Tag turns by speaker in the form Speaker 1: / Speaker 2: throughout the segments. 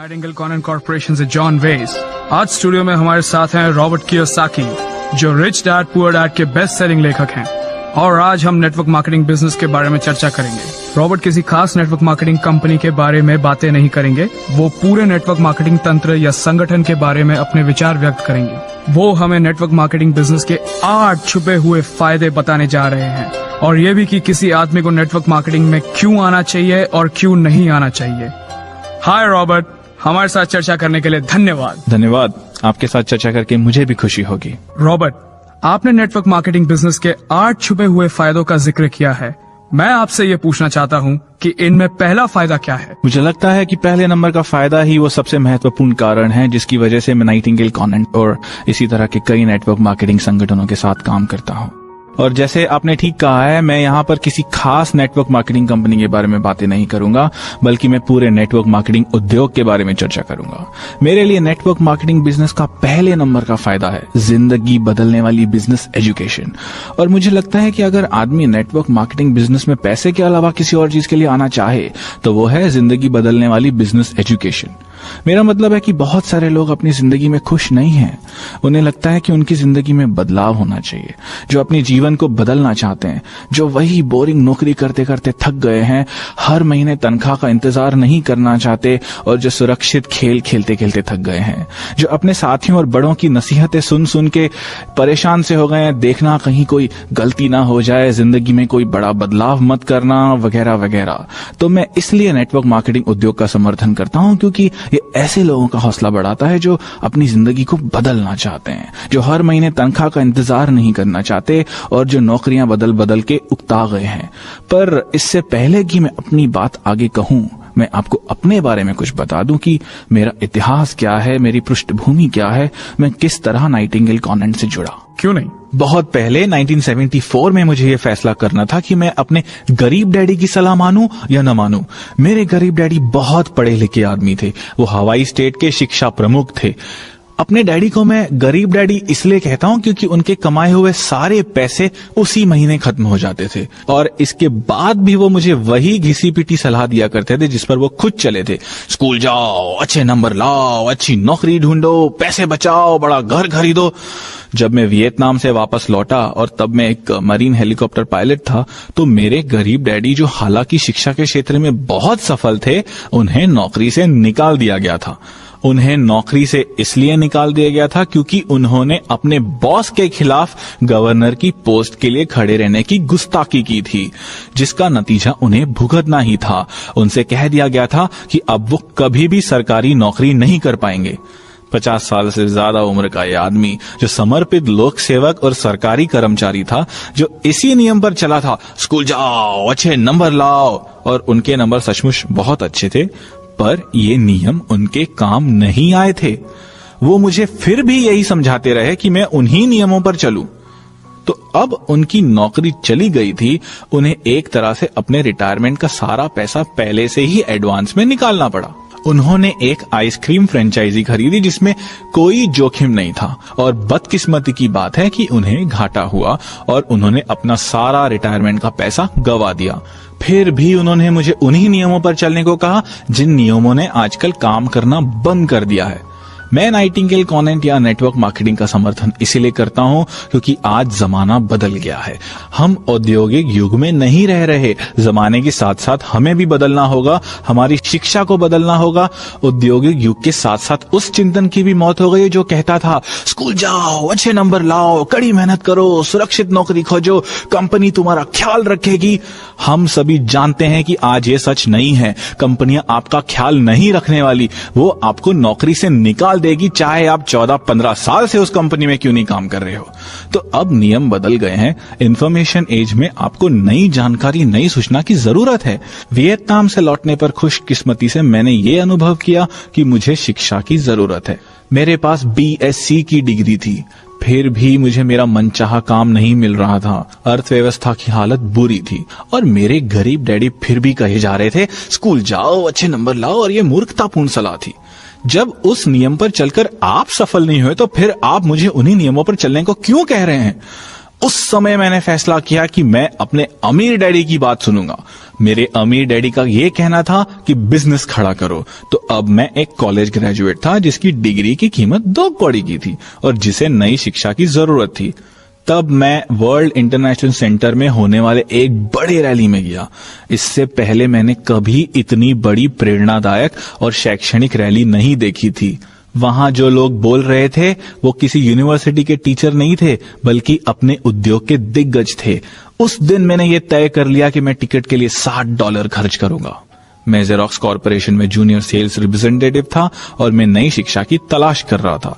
Speaker 1: Nightingale Connon corporation से John वेस। आज स्टूडियो में हमारे साथ हैं रॉबर्ट कियोसाकी, जो रिच डैड पुअर डैड के बेस्ट सेलिंग लेखक हैं, और आज हम नेटवर्क मार्केटिंग बिजनेस के बारे में चर्चा करेंगे। रॉबर्ट किसी खास नेटवर्क मार्केटिंग कंपनी के बारे में बातें नहीं करेंगे, वो पूरे नेटवर्क मार्केटिंग तंत्र या संगठन के बारे में अपने विचार व्यक्त करेंगे। वो हमें नेटवर्क मार्केटिंग बिजनेस के 8 छुपे हुए फायदे बताने जा रहे हैं, और ये भी कि किसी आदमी को नेटवर्क मार्केटिंग में क्यों आना चाहिए और क्यों नहीं आना चाहिए। हाय रॉबर्ट, हमारे साथ चर्चा करने के लिए धन्यवाद।
Speaker 2: धन्यवाद, आपके साथ चर्चा करके मुझे भी खुशी होगी।
Speaker 1: रॉबर्ट, आपने नेटवर्क मार्केटिंग बिजनेस के 8 छुपे हुए फायदों का जिक्र किया है। मैं आपसे ये पूछना चाहता हूँ कि इनमें पहला फायदा क्या है?
Speaker 2: मुझे लगता है कि पहले नंबर का फायदा ही वो सबसे महत्वपूर्ण कारण है जिसकी वजह से मैं नाइटिंगेल कॉनन और इसी तरह के कई नेटवर्क मार्केटिंग संगठनों के साथ काम करता हूँ। और जैसे आपने ठीक कहा है, मैं यहाँ पर किसी खास नेटवर्क मार्केटिंग कंपनी के बारे में बातें नहीं करूंगा, बल्कि मैं पूरे नेटवर्क मार्केटिंग उद्योग के बारे में चर्चा करूंगा। मेरे लिए नेटवर्क मार्केटिंग बिजनेस का पहले नंबर का फायदा है जिंदगी बदलने वाली बिजनेस एजुकेशन। और मुझे लगता है कि अगर आदमी नेटवर्क मार्केटिंग बिजनेस में पैसे के अलावा किसी और चीज के लिए आना चाहे तो वो है जिंदगी बदलने वाली बिजनेस एजुकेशन। मेरा मतलब है कि बहुत सारे लोग अपनी जिंदगी में खुश नहीं हैं। उन्हें लगता है कि उनकी जिंदगी में बदलाव होना चाहिए, जो अपने जीवन को बदलना चाहते हैं, जो वही बोरिंग नौकरी करते करते थक गए हैं, हर महीने तनख्वाह का इंतजार नहीं करना चाहते, और जो सुरक्षित खेल खेलते खेलते थक गए हैं, जो अपने साथियों और बड़ों की नसीहतें सुन सुन के परेशान से हो गए हैं, देखना कहीं कोई गलती ना हो जाए, जिंदगी में कोई बड़ा बदलाव मत करना, वगैरह वगैरह। तो मैं इसलिए नेटवर्क मार्केटिंग उद्योग का समर्थन करता हूं, क्योंकि ये ऐसे लोगों का हौसला बढ़ाता है जो अपनी जिंदगी को बदलना चाहते हैं, जो हर महीने तनख्वाह का इंतजार नहीं करना चाहते, और जो नौकरियां बदल बदल के उकता गए हैं। पर इससे पहले कि मैं अपनी बात आगे कहूं, मैं आपको अपने बारे में कुछ बता दूं कि मेरा इतिहास क्या है, मेरी पृष्ठभूमि क्या है, मैं किस तरह नाइटिंगेल कॉनन से जुड़ा।
Speaker 1: क्यों नहीं?
Speaker 2: बहुत पहले 1974 में मुझे ये फैसला करना था कि मैं अपने गरीब डैडी की सलाह मानूं या न मानूं। मेरे गरीब डैडी बहुत पढ़े लिखे आदमी थे, वो हवाई स्टेट के शिक्षा प्रमुख थे। अपने डैडी को मैं गरीब डैडी इसलिए कहता हूं क्योंकि उनके कमाए हुए सारे पैसे उसी महीने खत्म हो जाते थे, और इसके बाद भी वो मुझे वही घिसी पिटी सलाह दिया करते थे जिस पर वो खुद चले थे। स्कूल जाओ, अच्छे नंबर लाओ, अच्छी नौकरी ढूंढो, पैसे बचाओ, बड़ा घर खरीदो। जब मैं वियतनाम से वापस लौटा, और तब मैं एक मरीन हेलीकॉप्टर पायलट था, तो मेरे गरीब डैडी, जो हालांकि शिक्षा के क्षेत्र में बहुत सफल थे, उन्हें नौकरी से निकाल दिया गया था। उन्हें नौकरी से इसलिए निकाल दिया गया था क्योंकि उन्होंने अपने बॉस के खिलाफ गवर्नर की पोस्ट के लिए खड़े रहने की गुस्ताखी की थी, जिसका नतीजा उन्हें भुगतना ही था। उनसे कह दिया गया था कि अब वो कभी भी सरकारी नौकरी नहीं कर पाएंगे। 50 साल से ज्यादा उम्र का ये आदमी, जो समर्पित लोक सेवक और सरकारी कर्मचारी था, जो इसी नियम पर चला था, स्कूल जाओ, अच्छे नंबर लाओ, और उनके नंबर सचमुच बहुत अच्छे थे, पर ये नियम उनके काम नहीं आए थे। वो मुझे फिर भी यही समझाते रहे कि मैं उन्हीं नियमों पर चलूं। तो अब उनकी नौकरी चली गई थी, उन्हें एक तरह से अपने रिटायरमेंट का सारा पैसा पहले से ही एडवांस में निकालना पड़ा। उन्होंने एक आइसक्रीम फ्रेंचाइजी खरीदी जिसमें कोई जोखिम नहीं था, और बदकिस्मती की बात है कि उन्हें घाटा हुआ और उन्होंने अपना सारा रिटायरमेंट का पैसा गंवा दिया। फिर भी उन्होंने मुझे उन्हीं नियमों पर चलने को कहा जिन नियमों ने आजकल काम करना बंद कर दिया है। मैं नाइटिंगेल कॉनन या नेटवर्क मार्केटिंग का समर्थन इसीलिए करता हूं क्योंकि आज जमाना बदल गया है। हम औद्योगिक युग में नहीं रह रहे, जमाने के साथ साथ हमें भी बदलना होगा, हमारी शिक्षा को बदलना होगा। औद्योगिक युग के साथ साथ उस चिंतन की भी मौत हो गई जो कहता था, स्कूल जाओ, अच्छे नंबर लाओ, कड़ी मेहनत करो, सुरक्षित नौकरी खोजो, कंपनी तुम्हारा ख्याल रखेगी। हम सभी जानते हैं कि आज ये सच नहीं है। कंपनियां आपका ख्याल नहीं रखने वाली, वो आपको नौकरी से निकाल देगी, चाहे आप 14-15 साल से उस कंपनी में क्यों नहीं काम कर रहे हो। तो अब नियम बदल गए हैं। इंफॉर्मेशन एज में आपको नई जानकारी, नई सूचना की जरूरत है। वियतनाम से लौटने पर खुशकिस्मती से मैंने ये अनुभव किया कि मुझे शिक्षा की जरूरत है। मेरे पास BSc की डिग्री थी, फिर भी मुझे मेरा मनचाहा काम नहीं मिल रहा था। अर्थव्यवस्था की हालत बुरी थी, और मेरे गरीब डैडी फिर भी कहे जा रहे थे, स्कूल जाओ, अच्छे नंबर लाओ, और ये मूर्खतापूर्ण सलाह थी। जब उस नियम पर चलकर आप सफल नहीं हुए, तो फिर आप मुझे उन्हीं नियमों पर चलने को क्यों कह रहे हैं? उस समय मैंने फैसला किया कि मैं अपने अमीर डैडी की बात सुनूंगा। मेरे अमीर डैडी का यह कहना था कि बिजनेस खड़ा करो। तो अब मैं एक कॉलेज ग्रेजुएट था जिसकी डिग्री की कीमत 2 कौड़ी की थी और जिसे नई शिक्षा की जरूरत थी। तब मैं वर्ल्ड इंटरनेशनल सेंटर में होने वाले एक बड़े रैली में गया। इससे पहले मैंने कभी इतनी बड़ी प्रेरणादायक और शैक्षणिक रैली नहीं देखी थी। वहां जो लोग बोल रहे थे वो किसी यूनिवर्सिटी के टीचर नहीं थे, बल्कि अपने उद्योग के दिग्गज थे। उस दिन मैंने ये तय कर लिया कि मैं टिकट के लिए $60 खर्च करूंगा। मैं जेरोक्स कॉर्पोरेशन में जूनियर सेल्स रिप्रेजेंटेटिव था और मैं नई शिक्षा की तलाश कर रहा था।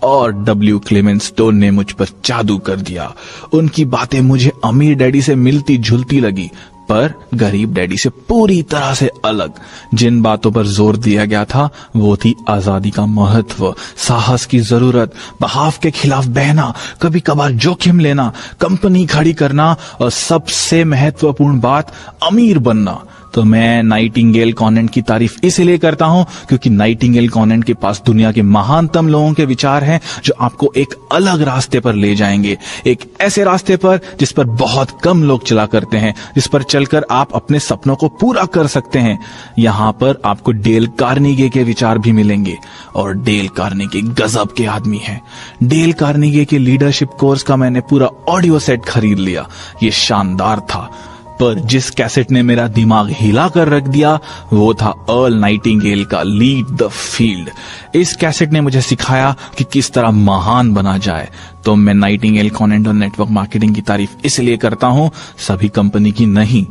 Speaker 2: और डब्ल्यू क्लेमेंट स्टोन ने मुझ पर जादू कर दिया। उनकी बातें मुझे अमीर डैडी से मिलती जुलती लगी, पर गरीब डैडी से पूरी तरह से अलग। जिन बातों पर जोर दिया गया था वो थी आजादी का महत्व, साहस की जरूरत, बहाव के खिलाफ बहना, कभी कभार जोखिम लेना, कंपनी खड़ी करना और सबसे महत्वपूर्ण बात, अमीर बनना। तो मैं नाइटिंगेल कॉन्वेंट की तारीफ इसलिए करता हूं क्योंकि नाइटिंगेल कॉन्वेंट के पास दुनिया के महानतम लोगों के विचार हैं जो आपको एक अलग रास्ते पर ले जाएंगे, एक ऐसे रास्ते पर जिस पर बहुत कम लोग चला करते हैं, जिस पर चलकर आप अपने सपनों को पूरा कर सकते हैं। यहां पर आपको डेल कार्नेगी के विचार भी मिलेंगे और डेल कार्नेगी गजब के आदमी हैं। डेल कार्नेगी के लीडरशिप कोर्स का मैंने पूरा ऑडियो सेट खरीद लिया। ये शानदार था, पर जिस कैसेट ने मेरा दिमाग हिला कर रख दिया वो था अर्ल नाइटिंगेल का लीड द फील्ड। इस कैसेट ने मुझे सिखाया कि किस तरह महान बना जाए। तो मैं नाइटिंगेल कॉन्वेंट और नेटवर्क मार्केटिंग की तारीफ इसलिए करता हूं, सभी कंपनी की नहीं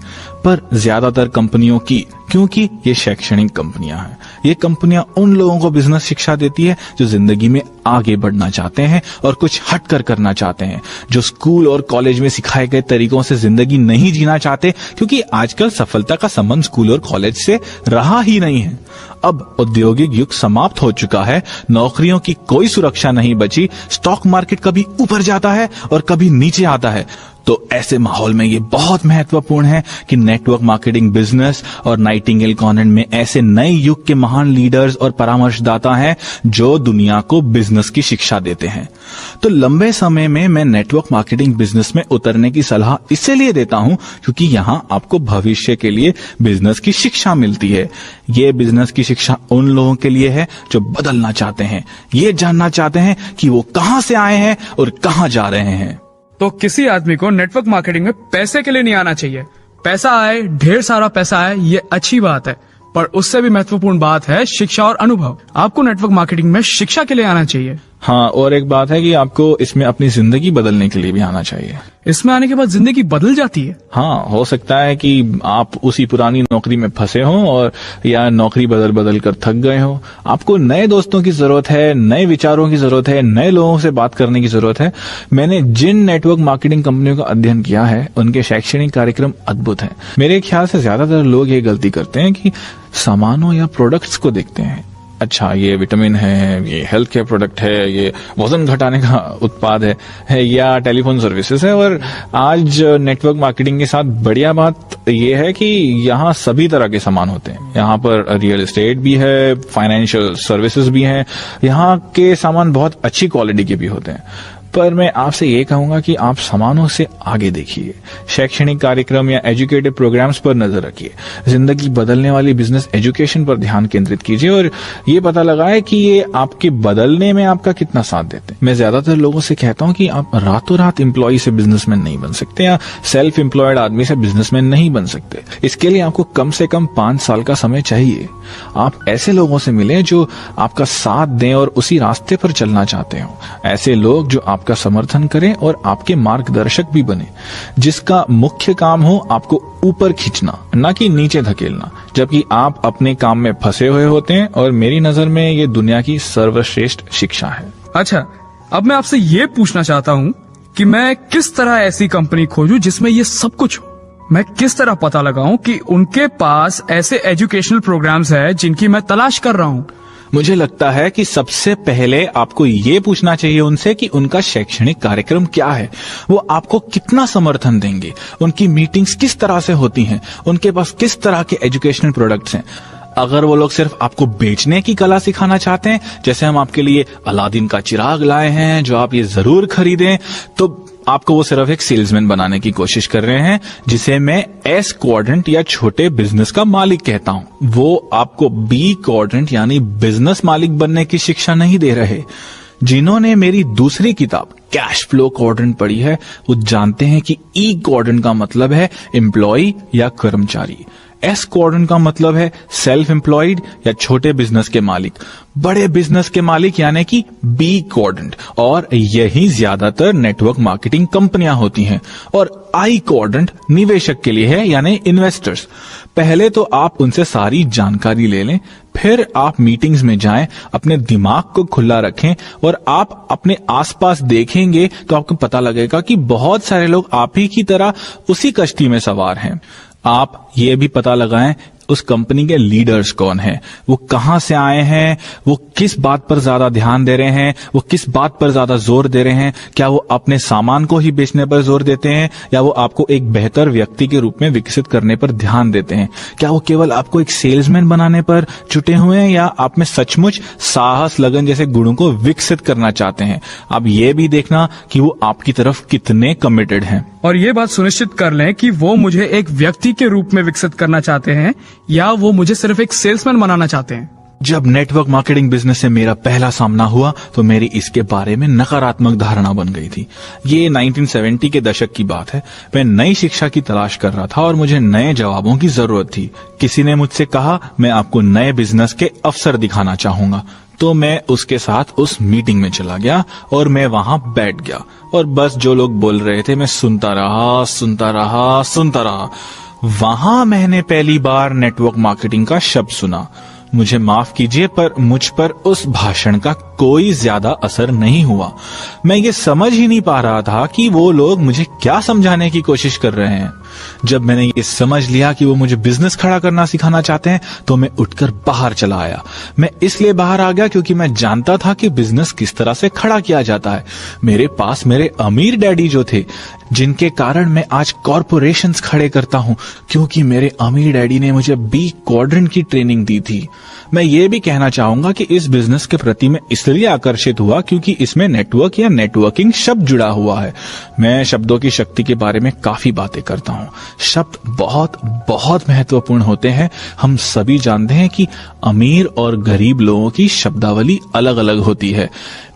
Speaker 2: पर ज्यादातर कंपनियों की, क्योंकि ये शैक्षणिक कंपनियां हैं। ये कंपनियां उन लोगों को बिजनेस शिक्षा देती है जो जिंदगी में आगे बढ़ना चाहते हैं और कुछ हटकर करना चाहते हैं, जो स्कूल और कॉलेज में सिखाए गए तरीकों से जिंदगी नहीं जीना चाहते, क्योंकि आजकल सफलता का संबंध स्कूल और कॉलेज से रहा ही नहीं है। अब औद्योगिक युग समाप्त हो चुका है, नौकरियों की कोई सुरक्षा नहीं बची, स्टॉक मार्केट कभी ऊपर जाता है और कभी नीचे आता है। तो ऐसे माहौल में ये बहुत महत्वपूर्ण है कि नेटवर्क मार्केटिंग बिजनेस और नाइटिंगेल कॉन्वेंट में ऐसे नए युग के महान लीडर्स और परामर्शदाता हैं जो दुनिया को बिजनेस की शिक्षा देते हैं। तो लंबे समय में मैं नेटवर्क मार्केटिंग बिजनेस में उतरने की सलाह इसलिए देता हूं क्योंकि यहां आपको भविष्य के लिए बिजनेस की शिक्षा मिलती है। ये बिजनेस की शिक्षा उन लोगों के लिए है जो बदलना चाहते हैं, ये जानना चाहते हैं कि वो कहां से आए हैं और कहां जा रहे हैं।
Speaker 1: तो किसी आदमी को नेटवर्क मार्केटिंग में पैसे के लिए नहीं आना चाहिए। पैसा आए, ढेर सारा पैसा आए, ये अच्छी बात है, पर उससे भी महत्वपूर्ण बात है शिक्षा और अनुभव। आपको नेटवर्क मार्केटिंग में शिक्षा के लिए आना चाहिए।
Speaker 2: हाँ, और एक बात है कि आपको इसमें अपनी जिंदगी बदलने के लिए भी आना चाहिए।
Speaker 1: इसमें आने के बाद जिंदगी बदल जाती है।
Speaker 2: हाँ, हो सकता है कि आप उसी पुरानी नौकरी में फंसे हो और या नौकरी बदल बदल कर थक गए हो। आपको नए दोस्तों की जरूरत है, नए विचारों की जरूरत है, नए लोगों से बात करने की जरूरत है। मैंने जिन नेटवर्क मार्केटिंग कंपनियों का अध्ययन किया है उनके शैक्षणिक कार्यक्रम अद्भुत हैं। मेरे ख्याल से ज्यादातर लोग ये गलती करते हैं कि सामानों या प्रोडक्ट्स को देखते हैं। अच्छा, ये विटामिन है, ये हेल्थ केयर प्रोडक्ट है, ये वजन घटाने का उत्पाद है या टेलीफोन सर्विसेज है। और आज नेटवर्क मार्केटिंग के साथ बढ़िया बात ये है कि यहाँ सभी तरह के सामान होते हैं। यहाँ पर रियल एस्टेट भी है, फाइनेंशियल सर्विसेज भी हैं। यहाँ के सामान बहुत अच्छी क्वालिटी के भी होते हैं। पर मैं आपसे ये कहूंगा कि आप सामानों से आगे देखिए, शैक्षणिक कार्यक्रम या एजुकेटिव प्रोग्राम्स पर नजर रखिए, जिंदगी बदलने वाली बिजनेस एजुकेशन पर ध्यान केंद्रित कीजिए और ये पता लगाए कि ये आपके बदलने में आपका कितना साथ देते हैं। मैं ज्यादातर लोगों से कहता हूं कि आप रातों रात एम्प्लॉय से बिजनेसमैन नहीं बन सकते या सेल्फ एम्प्लॉयड आदमी से बिजनेसमैन नहीं बन सकते। इसके लिए आपको कम से कम 5 साल का समय चाहिए। आप ऐसे लोगों से मिले जो आपका साथ दें और उसी रास्ते पर चलना चाहते हो। ऐसे लोग जो आपका समर्थन करें और आपके मार्गदर्शक भी बने, जिसका मुख्य काम हो आपको ऊपर खींचना, ना कि नीचे धकेलना, जबकि आप अपने काम में फंसे हुए होते हैं। और मेरी नजर में ये दुनिया की सर्वश्रेष्ठ शिक्षा है।
Speaker 1: अच्छा, अब मैं आपसे ये पूछना चाहता हूँ कि मैं किस तरह ऐसी कंपनी खोजूं जिसमें ये सब कुछ हो। मैं किस तरह पता लगाऊं कि उनके पास ऐसे एजुकेशनल प्रोग्राम्स है जिनकी मैं तलाश कर रहा हूँ।
Speaker 2: मुझे लगता है कि सबसे पहले आपको ये पूछना चाहिए उनसे कि उनका शैक्षणिक कार्यक्रम क्या है, वो आपको कितना समर्थन देंगे, उनकी मीटिंग्स किस तरह से होती हैं, उनके पास किस तरह के एजुकेशनल प्रोडक्ट्स हैं। अगर वो लोग सिर्फ आपको बेचने की कला सिखाना चाहते हैं, जैसे हम आपके लिए अलादीन का चिराग लाए हैं जो आप ये जरूर खरीदें, तो आपको वो सिर्फ एक सेल्समैन बनाने की कोशिश कर रहे हैं, जिसे मैं एस क्वाड्रेंट या छोटे बिजनेस का मालिक कहता हूं। वो आपको बी क्वाड्रेंट यानी बिजनेस मालिक बनने की शिक्षा नहीं दे रहे। जिन्होंने मेरी दूसरी किताब कैश फ्लो क्वाड्रेंट पढ़ी है, वो जानते हैं कि ई क्वाड्रेंट का मतलब है एम्प्लॉय या कर्मचारी, एस क्वाड्रेंट का मतलब है सेल्फ एम्प्लॉयड या छोटे बिजनेस के मालिक, बड़े बिजनेस के मालिक यानी कि बी क्वाड्रेंट, और यही ज्यादातर नेटवर्क मार्केटिंग कंपनियां होती हैं। और आई क्वाड्रेंट निवेशक के लिए है यानी इन्वेस्टर्स। पहले तो आप उनसे सारी जानकारी ले लें, फिर आप मीटिंग्स में जाएं, अपने दिमाग को खुला रखें और आप अपने आसपास देखेंगे तो आपको पता लगेगा कि बहुत सारे लोग आप ही की तरह उसी कश्ती में सवार हैं। आप ये भी पता लगाएं उस कंपनी के लीडर्स कौन हैं, वो कहां से आए हैं, वो किस बात पर ज्यादा ध्यान दे रहे हैं, वो किस बात पर ज्यादा जोर दे रहे हैं। क्या वो अपने सामान को ही बेचने पर जोर देते हैं या वो आपको एक बेहतर व्यक्ति के रूप में विकसित करने पर ध्यान देते हैं? क्या वो केवल आपको एक सेल्समैन बनाने पर जुटे हुए हैं या आप में सचमुच साहस, लगन जैसे गुणों को विकसित करना चाहते हैं? आप ये भी देखना कि वो आपकी तरफ कितने कमिटेड हैं।
Speaker 1: और ये बात सुनिश्चित कर लें कि वो मुझे एक व्यक्ति के रूप में विकसित करना चाहते हैं या वो मुझे सिर्फ एक सेल्समैन बनाना चाहते हैं।
Speaker 2: जब नेटवर्क मार्केटिंग बिजनेस से मेरा पहला सामना हुआ तो मेरी इसके बारे में नकारात्मक धारणा बन गई थी। ये 1970 के दशक की बात है। मैं नई शिक्षा की तलाश कर रहा था और मुझे नए जवाबों की जरूरत थी। किसी ने मुझसे कहा, मैं आपको नए बिजनेस के अवसर दिखाना चाहूंगा। तो मैं उसके साथ उस मीटिंग में चला गया और मैं वहां बैठ गया और बस जो लोग बोल रहे थे मैं सुनता रहा। वहां मैंने पहली बार नेटवर्क मार्केटिंग का शब्द सुना। मुझे माफ कीजिए पर मुझ पर उस भाषण का कोई ज्यादा असर नहीं हुआ। मैं ये समझ ही नहीं पा रहा था कि वो लोग मुझे क्या समझाने की कोशिश कर रहे हैं। जब मैंने ये समझ लिया कि वो मुझे बिजनेस खड़ा करना सिखाना चाहते हैं तो मैं उठकर बाहर चला आया। मैं इसलिए बाहर आ गया क्योंकि मैं जानता था कि बिजनेस किस तरह से खड़ा किया जाता है। मेरे पास मेरे अमीर डैडी जो थे, जिनके कारण मैं आज कॉरपोरेशंस खड़े करता हूं, क्योंकि मेरे अमीर डैडी ने मुझे बी क्वाड्रेंट की ट्रेनिंग दी थी। मैं ये भी कहना चाहूंगा कि इस बिजनेस के प्रति मैं इसलिए आकर्षित हुआ क्योंकि इसमें नेटवर्क या नेटवर्किंग शब्द जुड़ा हुआ है। मैं शब्दों की शक्ति के बारे में काफी बातें करता हूं। शब्द बहुत बहुत महत्वपूर्ण होते हैं। हम सभी जानते हैं कि अमीर और गरीब लोगों की शब्दावली अलग अलग होती है।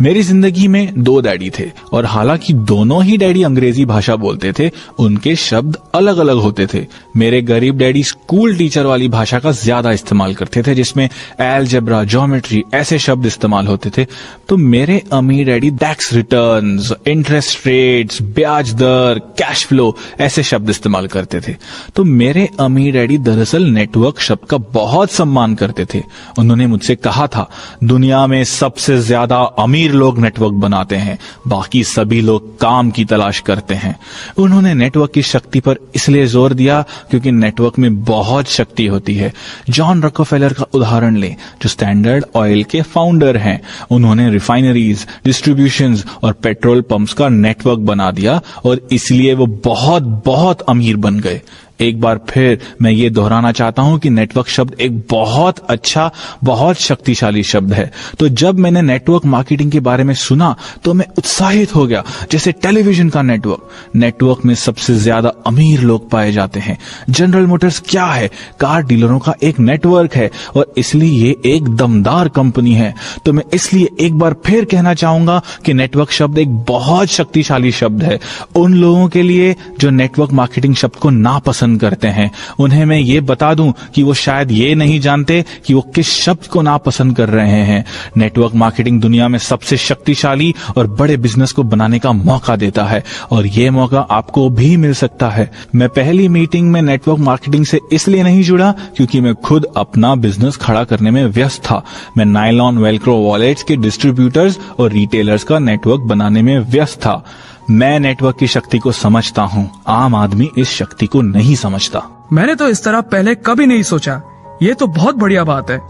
Speaker 2: मेरी जिंदगी में 2 डैडी थे और हालांकि दोनों ही डैडी अंग्रेजी भाषा बोलते थे, उनके शब्द अलग अलग होते थे। मेरे गरीब डैडी स्कूल टीचर वाली भाषा का ज्यादा इस्तेमाल करते थे, जिसमें एलजेब्रा, ज्योमेट्री ऐसे शब्द इस्तेमाल होते थे। तो मेरे अमीर daddy tax returns, interest rates, ब्याज दर, कैश फ्लो ऐसे शब्द इस्तेमाल करते थे। तो मेरे अमीर डैडी दरअसल नेटवर्क शब्द का बहुत सम्मान करते थे। उन्होंने मुझसे कहा था, दुनिया में सबसे ज्यादा अमीर लोग नेटवर्क बनाते हैं, बाकी सभी लोग काम की तलाश करते हैं। उन्होंने नेटवर्क की शक्ति पर इसलिए जोर दिया क्योंकि नेटवर्क में बहुत शक्ति होती है। जॉन रॉकफेलर का उदाहरण लें, जो स्टैंडर्ड ऑयल के फाउंडर हैं। उन्होंने रिफाइनरीज, डिस्ट्रीब्यूशंस और पेट्रोल पंप्स का नेटवर्क बना दिया और इसलिए वो बहुत बहुत अमीर बन गए। एक बार फिर मैं ये दोहराना चाहता हूं कि नेटवर्क शब्द एक बहुत अच्छा, बहुत शक्तिशाली शब्द है। तो जब मैंने नेटवर्क मार्केटिंग के बारे में सुना तो मैं उत्साहित हो गया। जैसे टेलीविजन का नेटवर्क में सबसे ज्यादा अमीर लोग पाए जाते हैं। जनरल मोटर्स क्या है? कार डीलरों का एक नेटवर्क है और इसलिए ये एक दमदार कंपनी है। तो मैं इसलिए एक बार फिर कहना चाहूंगा कि नेटवर्क शब्द एक बहुत शक्तिशाली शब्द है। उन लोगों के लिए जो नेटवर्क मार्केटिंग शब्द को नापसंद करते हैं, उन्हें मैं ये बता दूं कि वो शायद ये नहीं जानते कि वो किस शब्द को नापसंद कर रहे हैं। नेटवर्क मार्केटिंग दुनिया में सबसे शक्तिशाली और बड़े बिजनेस को बनाने का मौका देता है और ये मौका आपको भी मिल सकता है। मैं पहली मीटिंग में नेटवर्क मार्केटिंग से इसलिए नहीं जुड़ा क्योंकि मैं खुद अपना बिजनेस खड़ा करने में व्यस्त था। मैं नायलॉन वेलक्रो वॉलेट्स के डिस्ट्रीब्यूटर्स और रिटेलर्स का नेटवर्क बनाने में व्यस्त था। मैं नेटवर्क की शक्ति को समझता हूं, आम आदमी इस शक्ति को नहीं समझता।
Speaker 1: मैंने तो इस तरह पहले कभी नहीं सोचा। ये तो बहुत बढ़िया बात है।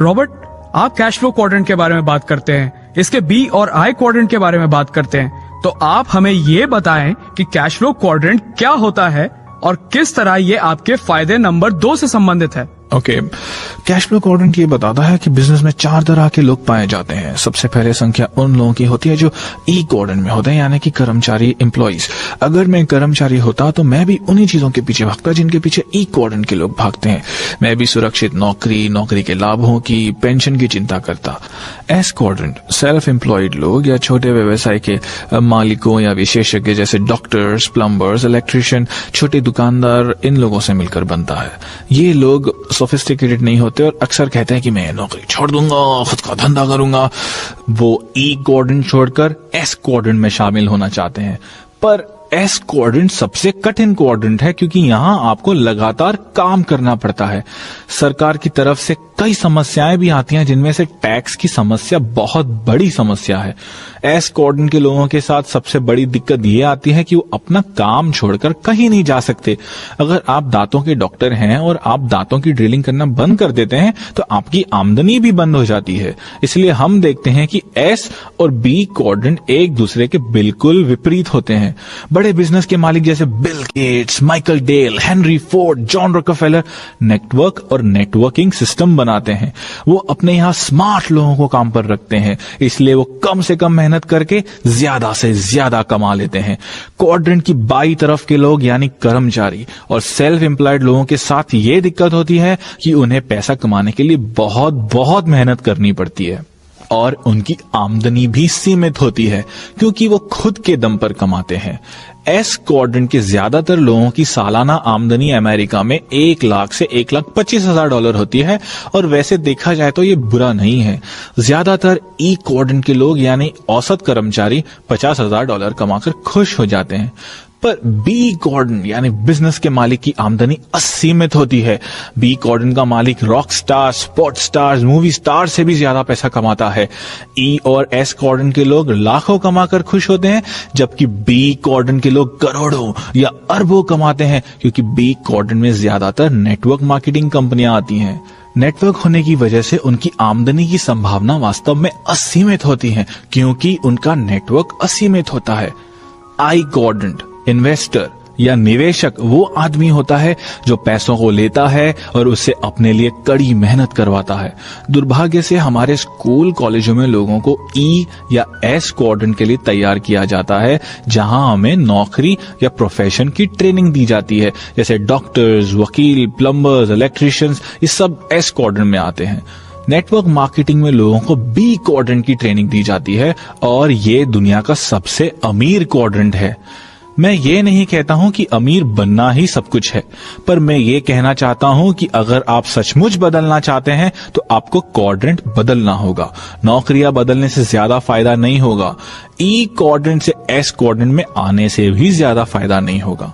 Speaker 1: रॉबर्ट, आप कैश फ्लो क्वाड्रेंट के बारे में बात करते हैं, इसके बी और आई क्वाड्रेंट के बारे में बात करते हैं, तो आप हमें ये बताएं कि कैश फ्लो क्वाड्रेंट क्या होता है और किस तरह ये आपके फायदे नंबर 2 से संबंधित है।
Speaker 2: ओके, कैश फ्लो क्वाड्रेंट ये बताता है कि बिजनेस में 4 तरह के लोग पाए जाते हैं। सबसे पहले संख्या उन लोगों की होती है जो ई क्वाड्रेंट में होते हैं, यानी कि कर्मचारी, एम्प्लॉइज। अगर मैं कर्मचारी होता तो मैं भी उन्हीं चीजों के पीछे भागता जिनके पीछे ई क्वाड्रेंट के लोग भागते हैं। मैं भी सुरक्षित नौकरी, नौकरी के लाभों की, पेंशन की चिंता करता। एस क्वाड्रेंट सेल्फ एम्प्लॉयड लोग या छोटे व्यवसाय के मालिकों या विशेषज्ञ जैसे डॉक्टर्स, प्लम्बर्स, इलेक्ट्रिशियन, छोटे दुकानदार, इन लोगों से मिलकर बनता है। ये लोग सोफिस्टिकेटेड नहीं होते और अक्सर कहते हैं कि मैं नौकरी छोड़ दूंगा, खुद का धंधा करूंगा। वो ई क्वाड्रेंट छोड़कर एस क्वाड्रेंट में शामिल होना चाहते हैं। पर एस क्वाड्रेंट सबसे कठिन क्वाड्रेंट है क्योंकि यहां आपको लगातार काम करना पड़ता है। सरकार की तरफ से कई समस्याएं भी आती हैं, जिनमें से टैक्स की समस्या बहुत बड़ी समस्या है। एस क्वाड्रेंट के लोगों के साथ सबसे बड़ी दिक्कत ये आती है कि वो अपना काम छोड़कर कहीं नहीं जा सकते। अगर आप दांतों के डॉक्टर हैं और आप दांतों की ड्रिलिंग करना बंद कर देते हैं तो आपकी आमदनी भी बंद हो जाती है। इसलिए हम देखते हैं कि एस और बी क्वाड्रेंट एक दूसरे के बिल्कुल विपरीत होते हैं। बड़े बिजनेस के मालिक जैसे Bill Gates, Michael Dell, Henry Ford, John Rockefeller network और नेटवर्किंग सिस्टम बनाते हैं। वो अपने यहां स्मार्ट लोगों को काम पर रखते हैं, इसलिए वो कम से कम मेहनत करके ज्यादा से ज्यादा कमा लेते हैं। क्वाड्रेंट की बाई तरफ के लोग यानी कर्मचारी और सेल्फ एम्प्लॉयड लोगों के साथ ये दिक्कत होती है कि उन्हें पैसा कमाने के लिए बहुत बहुत मेहनत करनी पड़ती है और उनकी आमदनी भी सीमित होती है क्योंकि वो खुद के दम पर कमाते हैं। एस क्वाड्रेंट के ज्यादातर लोगों की सालाना आमदनी अमेरिका में 1 लाख से $1,25,000 होती है और वैसे देखा जाए तो ये बुरा नहीं है। ज्यादातर ई क्वाड्रेंट के लोग यानी औसत कर्मचारी $50,000 कमाकर खुश हो जाते हैं। पर बी क्वाड्रेंट यानी बिजनेस के मालिक की आमदनी असीमित होती है। बी क्वाड्रेंट का मालिक rock star, sports star, movie star से भी ज्यादा पैसा कमाता है। ई और एस क्वाड्रेंट के लोग लाखों कमाकर खुश होते हैं, जबकि बी क्वाड्रेंट के लोग करोड़ों या अरबों कमाते हैं क्योंकि बी क्वाड्रेंट में ज्यादातर नेटवर्क मार्केटिंग कंपनियां आती हैं। नेटवर्क होने की वजह से उनकी आमदनी की संभावना वास्तव में असीमित होती है क्योंकि उनका नेटवर्क असीमित होता है। आई क्वाड्रेंट इन्वेस्टर या निवेशक वो आदमी होता है जो पैसों को लेता है और उससे अपने लिए कड़ी मेहनत करवाता है। दुर्भाग्य से हमारे स्कूल कॉलेजों में लोगों को ई या एस क्वाड्रेंट के लिए तैयार किया जाता है, जहां हमें नौकरी या प्रोफेशन की ट्रेनिंग दी जाती है, जैसे डॉक्टर्स, वकील, प्लम्बर्स, इलेक्ट्रिशियंस, ये सब एस क्वाड्रेंट में आते हैं। नेटवर्क मार्केटिंग में लोगों को बी क्वाड्रेंट की ट्रेनिंग दी जाती है और ये दुनिया का सबसे अमीर क्वाड्रेंट है। मैं ये नहीं कहता हूं कि अमीर बनना ही सब कुछ है, पर मैं ये कहना चाहता हूं कि अगर आप सचमुच बदलना चाहते हैं तो आपको क्वाड्रेंट बदलना होगा। नौकरियां बदलने से ज्यादा फायदा नहीं होगा। ई क्वाड्रेंट से एस क्वाड्रेंट में आने से भी ज्यादा फायदा नहीं होगा।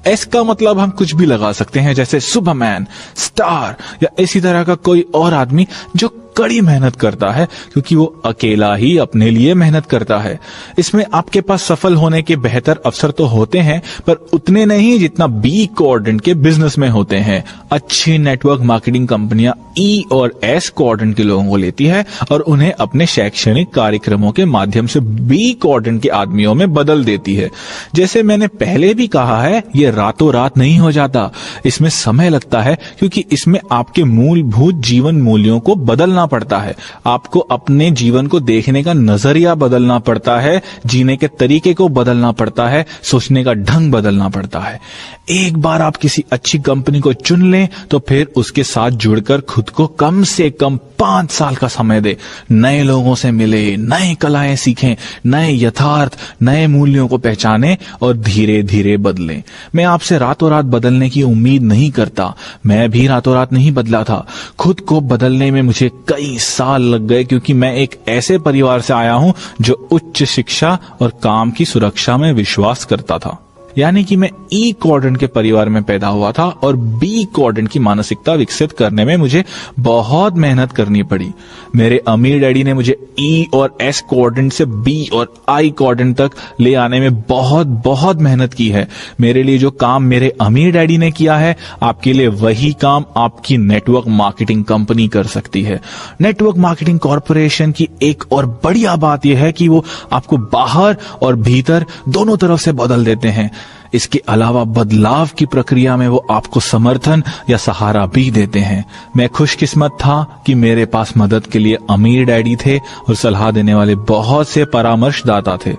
Speaker 2: एस का मतलब हम कुछ भी लगा सकते हैं, जैसे सुपरमैन, स्टार या इसी तरह का कोई और आदमी जो कड़ी मेहनत करता है क्योंकि वो अकेला ही अपने लिए मेहनत करता है। इसमें आपके पास सफल होने के बेहतर अवसर तो होते हैं, पर उतने नहीं जितना बी क्वाड्रेंट के बिजनेस में होते हैं। अच्छी नेटवर्क मार्केटिंग कंपनियां ई और एस क्वाड्रेंट के लोगों को लेती है और उन्हें अपने शैक्षणिक कार्यक्रमों के माध्यम से बी क्वाड्रेंट के आदमियों में बदल देती है। जैसे मैंने पहले भी कहा है, ये रातों रात नहीं हो जाता। इसमें समय लगता है क्योंकि इसमें आपके मूलभूत जीवन मूल्यों को बदलना पड़ता है। आपको अपने जीवन को देखने का नजरिया बदलना पड़ता है, जीने के तरीके को बदलना पड़ता है, सोचने का ढंग बदलना पड़ता है। एक बार आप किसी अच्छी कंपनी को चुन लें तो फिर उसके साथ जुड़कर खुद को कम से कम 5 साल का समय दे। नए लोगों से मिले, नए कलाएं सीखें, नए यथार्थ, नए मूल्यों को पहचानें और धीरे धीरे बदलें। मैं आपसे रातों रात बदलने की उम्मीद नहीं करता। मैं भी रातों रात नहीं बदला था। खुद को बदलने में मुझे कई साल लग गए क्योंकि मैं एक ऐसे परिवार से आया हूं जो उच्च शिक्षा और काम की सुरक्षा में विश्वास करता था। यानी कि मैं ई क्वाड्रेंट के परिवार में पैदा हुआ था और बी क्वाड्रेंट की मानसिकता विकसित करने में मुझे बहुत मेहनत करनी पड़ी। मेरे अमीर डैडी ने मुझे ई और एस क्वाड्रेंट से बी और आई क्वाड्रेंट तक ले आने में बहुत बहुत मेहनत की है। मेरे लिए जो काम मेरे अमीर डैडी ने किया है, आपके लिए वही काम आपकी नेटवर्क मार्केटिंग कंपनी कर सकती है। नेटवर्क मार्केटिंग कॉर्पोरेशन की एक और बढ़िया बात यह है कि वो आपको बाहर और भीतर दोनों तरफ से बदल देते हैं। इसके अलावा बदलाव की प्रक्रिया में वो आपको समर्थन या सहारा भी देते हैं। मैं खुशकिस्मत था कि मेरे पास मदद के लिए अमीर डैडी थे और सलाह देने वाले बहुत से परामर्शदाता थे,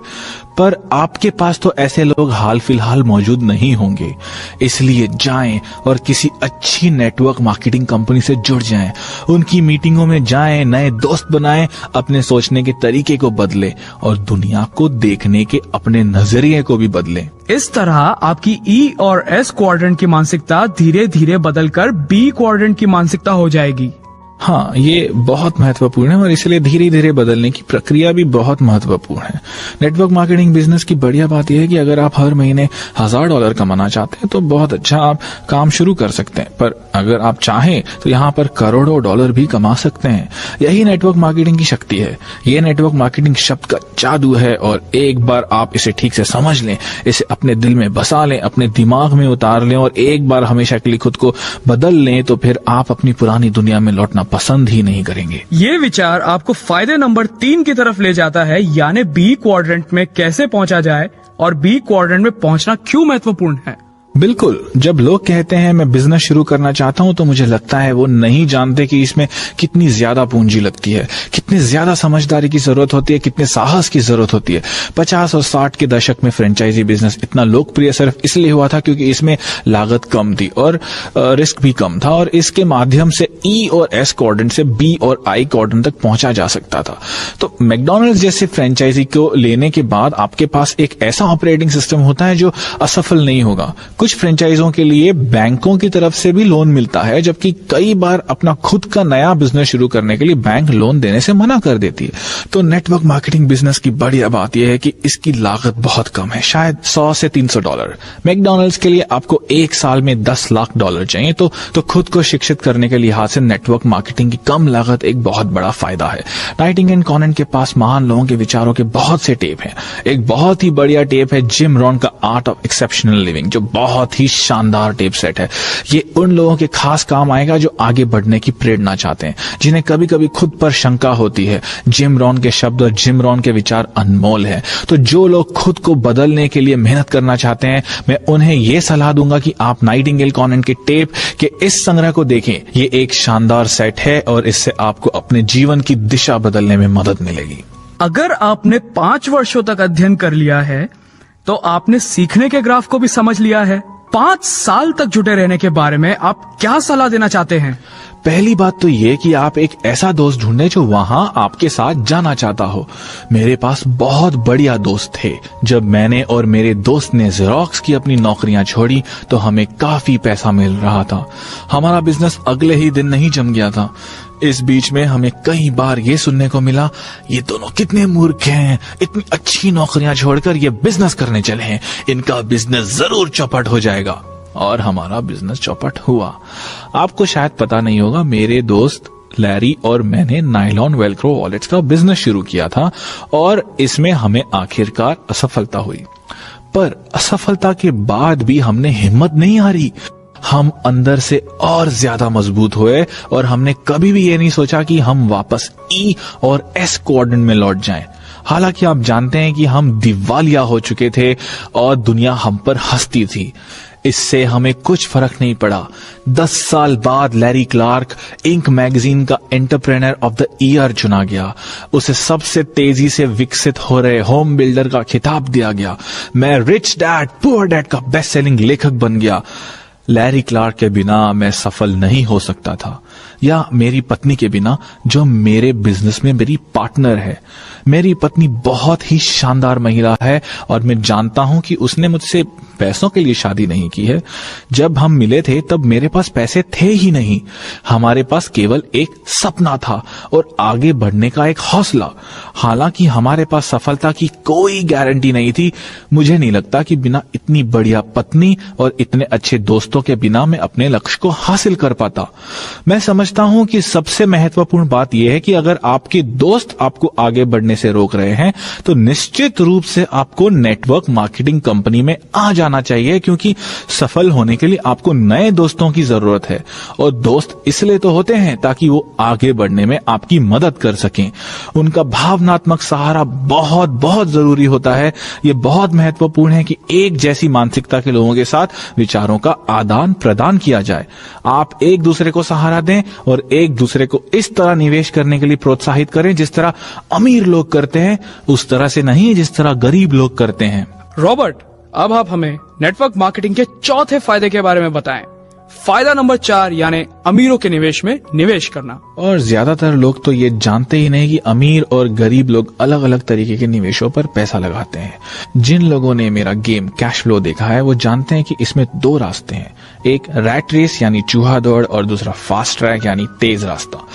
Speaker 2: पर आपके पास तो ऐसे लोग हाल फिलहाल मौजूद नहीं होंगे। इसलिए जाएं और किसी अच्छी नेटवर्क मार्केटिंग कंपनी से जुड़ जाएं, उनकी मीटिंगों में जाएं, नए दोस्त बनाएं, अपने सोचने के तरीके को बदलें और दुनिया को देखने के अपने नजरिए को भी बदलें।
Speaker 1: इस तरह आपकी ई और एस क्वाड्रेंट की मानसिकता धीरे धीरे बदलकर बी क्वाड्रेंट की मानसिकता हो जाएगी।
Speaker 2: हाँ, ये बहुत महत्वपूर्ण है और इसलिए धीरे धीरे बदलने की प्रक्रिया भी बहुत महत्वपूर्ण है। नेटवर्क मार्केटिंग बिजनेस की बढ़िया बात यह है कि अगर आप हर महीने $1000 कमाना चाहते हैं तो बहुत अच्छा आप काम शुरू कर सकते हैं, पर अगर आप चाहें तो यहाँ पर करोड़ों डॉलर भी कमा सकते हैं। यही नेटवर्क मार्केटिंग की शक्ति है। ये नेटवर्क मार्केटिंग शब्द का जादू है और एक बार आप इसे ठीक से समझ लें, इसे अपने दिल में बसा लें, अपने दिमाग में उतार लें और एक बार हमेशा के लिए खुद को बदल लें, तो फिर आप अपनी पुरानी दुनिया में लौटना पसंद ही नहीं करेंगे।
Speaker 1: ये विचार आपको फायदे नंबर 3 की तरफ ले जाता है, यानी बी क्वाड्रेंट में कैसे पहुंचा जाए और बी क्वाड्रेंट में पहुंचना क्यों महत्वपूर्ण है।
Speaker 2: बिल्कुल, जब लोग कहते हैं मैं बिजनेस शुरू करना चाहता हूं तो मुझे लगता है वो नहीं जानते कि इसमें कितनी ज्यादा पूंजी लगती है, कितनी ज्यादा समझदारी की जरूरत होती है, कितने साहस की जरूरत होती है। 50 और 60 के दशक में फ्रेंचाइजी बिजनेस इतना लोकप्रिय सिर्फ इसलिए हुआ था क्योंकि इसमें लागत कम थी और रिस्क भी कम था और इसके माध्यम से ई और एस क्वाड्रेंट से बी और आई क्वाड्रेंट तक पहुंचा जा सकता था। तो मैकडॉनल्ड्स जैसे फ्रेंचाइजी को लेने के बाद आपके पास एक ऐसा ऑपरेटिंग सिस्टम होता है जो असफल नहीं होगा। कुछ फ्रेंचाइजों के लिए बैंकों की तरफ से भी लोन मिलता है, जबकि कई बार अपना खुद का नया बिजनेस शुरू करने के लिए बैंक लोन देने से मना कर देती है। तो नेटवर्क मार्केटिंग बिजनेस की बढ़िया बात यह है कि इसकी लागत बहुत कम है, शायद $100 से $300। मैकडॉनल्ड्स के लिए आपको एक साल में $10 लाख चाहिए, तो खुद को शिक्षित करने के लिहाज से नेटवर्क मार्केटिंग की कम लागत एक बहुत बड़ा फायदा है। नाइटिंगेल एंड कॉनेंट के पास महान लोगों के विचारों के बहुत से टेप हैं। एक बहुत ही बढ़िया टेप है जिम रॉन का आर्ट ऑफ एक्सेप्शनल लिविंग, जो बहुत ही शानदार टेप सेट है। ये उन लोगों के खास काम आएगा जो आगे बढ़ने की प्रेरणा चाहते हैं, जिन्हें कभी कभी खुद पर शंका होती है। जिम रॉन के शब्द और जिम रॉन के विचार अनमोल है। तो जो लोग खुद को बदलने के लिए मेहनत करना चाहते हैं, मैं उन्हें यह सलाह दूंगा कि आप नाइटिंगेल कॉनेंट के टेप के इस संग्रह को देखें। ये एक शानदार सेट है और इससे आपको अपने जीवन की दिशा बदलने में मदद मिलेगी।
Speaker 1: अगर आपने 5 वर्षों तक अध्ययन कर लिया है तो आपने सीखने के ग्राफ को भी समझ लिया है। 5 साल तक जुटे रहने के बारे में आप क्या सलाह देना चाहते हैं?
Speaker 2: पहली बात तो ये कि आप एक ऐसा दोस्त ढूंढें जो वहां आपके साथ जाना चाहता हो। मेरे पास बहुत बढ़िया दोस्त थे। जब मैंने और मेरे दोस्त ने ज़ेरॉक्स की अपनी नौकरियां छोड़ी तो हमें काफी पैसा मिल रहा था। हमारा बिजनेस अगले ही दिन नहीं जम गया था। इस बीच में हमें कई बार ये सुनने को मिला, ये दोनों कितने मूर्ख हैं, इतनी अच्छी नौकरियां छोड़कर ये बिजनेस करने चले हैं, इनका बिजनेस जरूर चौपट हो जाएगा। और हमारा बिजनेस चौपट हुआ। आपको शायद पता नहीं होगा, मेरे दोस्त लैरी और मैंने नायलॉन वेलक्रो वॉलेट्स का बिजनेस शुरू किया था और इसमें हमें आखिरकार असफलता हुई। पर असफलता के बाद भी हमने हिम्मत नहीं हारी। हम अंदर से और ज्यादा मजबूत हुए और हमने कभी भी ये नहीं सोचा कि हम वापस ई और एस क्वाड्रेंट में लौट जाएं। हालांकि आप जानते हैं कि हम दिवालिया हो चुके थे और दुनिया हम पर हंसती थी। इससे हमें कुछ फर्क नहीं पड़ा। 10 साल बाद लैरी क्लार्क इंक मैगजीन का एंटरप्रेन्योर ऑफ द ईयर चुना गया। उसे सबसे तेजी से विकसित हो रहे होम बिल्डर का खिताब दिया गया। मैं रिच डैड पुअर डैड का बेस्ट सेलिंग लेखक बन गया। लैरी क्लार्क के बिना मैं सफल नहीं हो सकता था, या मेरी पत्नी के बिना, जो मेरे बिजनेस में मेरी पार्टनर है। मेरी पत्नी बहुत ही शानदार महिला है और मैं जानता हूं कि उसने मुझसे पैसों के लिए शादी नहीं की है। जब हम मिले थे तब मेरे पास पैसे थे ही नहीं। हमारे पास केवल एक सपना था और आगे बढ़ने का एक हौसला। हालांकि हमारे पास सफलता की कोई गारंटी नहीं थी। मुझे नहीं लगता कि बिना इतनी बढ़िया पत्नी और इतने अच्छे दोस्तों दोस्तों के बिना मैं अपने लक्ष्य को हासिल कर पाता। मैं समझता हूं कि सबसे महत्वपूर्ण बात यह है कि अगर आपके दोस्त आपको आगे बढ़ने से रोक रहे हैं तो निश्चित रूप से आपको नेटवर्क मार्केटिंग कंपनी में आ जाना चाहिए, क्योंकि सफल होने के लिए आपको नए दोस्तों की जरूरत है। और दोस्त इसलिए तो होते हैं ताकि वो आगे बढ़ने में आपकी मदद कर सकें। उनका भावनात्मक सहारा बहुत बहुत जरूरी होता है। ये बहुत महत्वपूर्ण है कि एक जैसी मानसिकता के लोगों के साथ विचारों का आदान प्रदान किया जाए। आप एक दूसरे को सहारा दें और एक दूसरे को इस तरह निवेश करने के लिए प्रोत्साहित करें जिस तरह अमीर लोग करते हैं, उस तरह से नहीं जिस तरह गरीब लोग करते हैं।
Speaker 1: रॉबर्ट, अब आप हमें नेटवर्क मार्केटिंग के चौथे फायदे के बारे में बताएं। फायदा नंबर 4 यानी अमीरों के निवेश में निवेश करना।
Speaker 2: और ज्यादातर लोग तो ये जानते ही नहीं कि अमीर और गरीब लोग अलग अलग तरीके के निवेशों पर पैसा लगाते हैं। जिन लोगों ने मेरा गेम कैश फ्लो देखा है वो जानते हैं कि इसमें 2 रास्ते हैं, एक रैट रेस यानी चूहा दौड़ और दूसरा फास्ट ट्रैक यानी तेज रास्ता।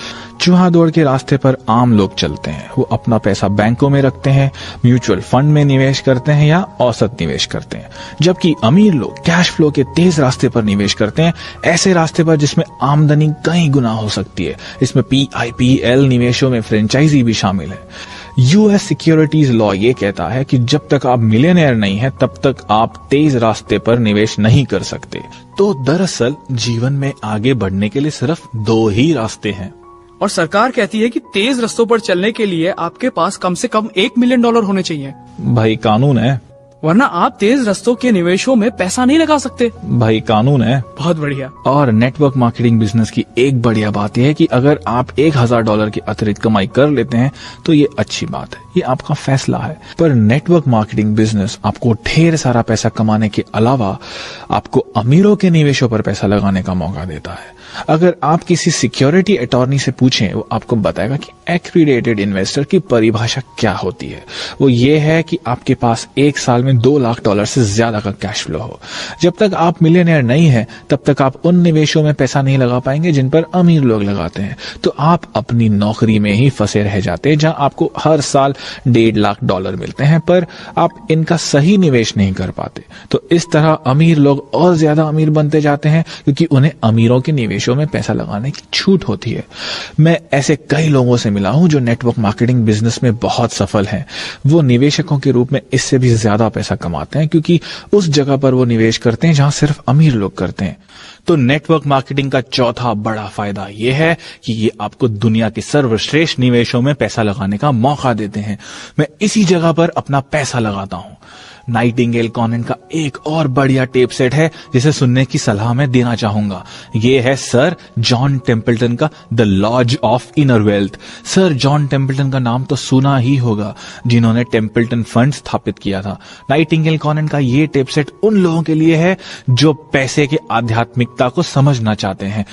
Speaker 2: चूहा दौड़ के रास्ते पर आम लोग चलते हैं। वो अपना पैसा बैंकों में रखते हैं, म्यूचुअल फंड में निवेश करते हैं या औसत निवेश करते हैं, जबकि अमीर लोग कैश फ्लो के तेज रास्ते पर निवेश करते हैं, ऐसे रास्ते पर जिसमें आमदनी कई गुना हो सकती है। इसमें PIPL निवेशों में फ्रेंचाइजी भी शामिल है। यूएस सिक्योरिटीज लॉ ये कहता है कि जब तक आप मिलियनेयर नहीं है तब तक आप तेज रास्ते पर निवेश नहीं कर सकते। तो दरअसल जीवन में आगे बढ़ने के लिए सिर्फ 2 ही रास्ते हैं।
Speaker 1: और सरकार कहती है कि तेज रस्तों पर चलने के लिए आपके पास कम से कम $1 मिलियन होने चाहिए।
Speaker 2: भाई कानून है,
Speaker 1: वरना आप तेज रस्तों के निवेशों में पैसा नहीं लगा सकते।
Speaker 2: भाई कानून है।
Speaker 1: बहुत बढ़िया।
Speaker 2: और नेटवर्क मार्केटिंग बिजनेस की एक बढ़िया बात यह है कि अगर आप $1000 की अतिरिक्त कमाई कर लेते हैं तो ये अच्छी बात है, ये आपका फैसला है। पर नेटवर्क मार्केटिंग बिजनेस आपको ढेर सारा पैसा कमाने के अलावा आपको अमीरों के निवेशों पर पैसा लगाने का मौका देता है। अगर आप किसी सिक्योरिटी अटॉर्नी से पूछें, वो आपको बताएगा कि एक्रीडेटेड इन्वेस्टर की परिभाषा क्या होती है। वो ये है कि आपके पास 1 साल में $2 लाख से ज्यादा का कैश फ्लो हो। जब तक आप मिलियनेयर नहीं है तब तक आप उन निवेशों में पैसा नहीं लगा पाएंगे जिन पर अमीर लोग लगाते हैं। तो आप अपनी नौकरी में ही फंसे रह जाते हैं जहां आपको हर साल $1.5 लाख मिलते हैं, पर आप इनका सही निवेश नहीं कर पाते। तो इस तरह अमीर लोग और ज्यादा अमीर बनते जाते हैं क्योंकि उन्हें अमीरों के निवेशों में पैसा लगाने की छूट होती है। मैं ऐसे कई लोगों से मिला हूं जो नेटवर्क मार्केटिंग बिजनेस में बहुत सफल हैं। वो निवेशकों के रूप में इससे भी ज्यादा पैसा कमाते हैं क्योंकि उस जगह पर वो निवेश करते हैं जहां सिर्फ अमीर लोग करते हैं। तो नेटवर्क मार्केटिंग का चौथा बड़ा फायदा यह है कि ये आपको दुनिया के सर्वश्रेष्ठ निवेशों में पैसा लगाने का मौका देते हैं। मैं इसी जगह पर अपना पैसा लगाता हूं। नाइटिंगेल कॉनेंट का एक और बढ़िया टेप सेट है जिसे सुनने की सलाह मैं देना चाहूंगा। ये है सर जॉन टेम्पल्टन का the laws of inner wealth. Sir John Templeton का नाम तो सुना ही होगा, जिन्होंने टेम्पल्टन फंड स्थापित किया था। नाइटिंगेल कॉनेंट का ये टेप सेट उन लोगों के लिए है जो पैसे के आध्यात्मिकता को समझना चाहते हैं।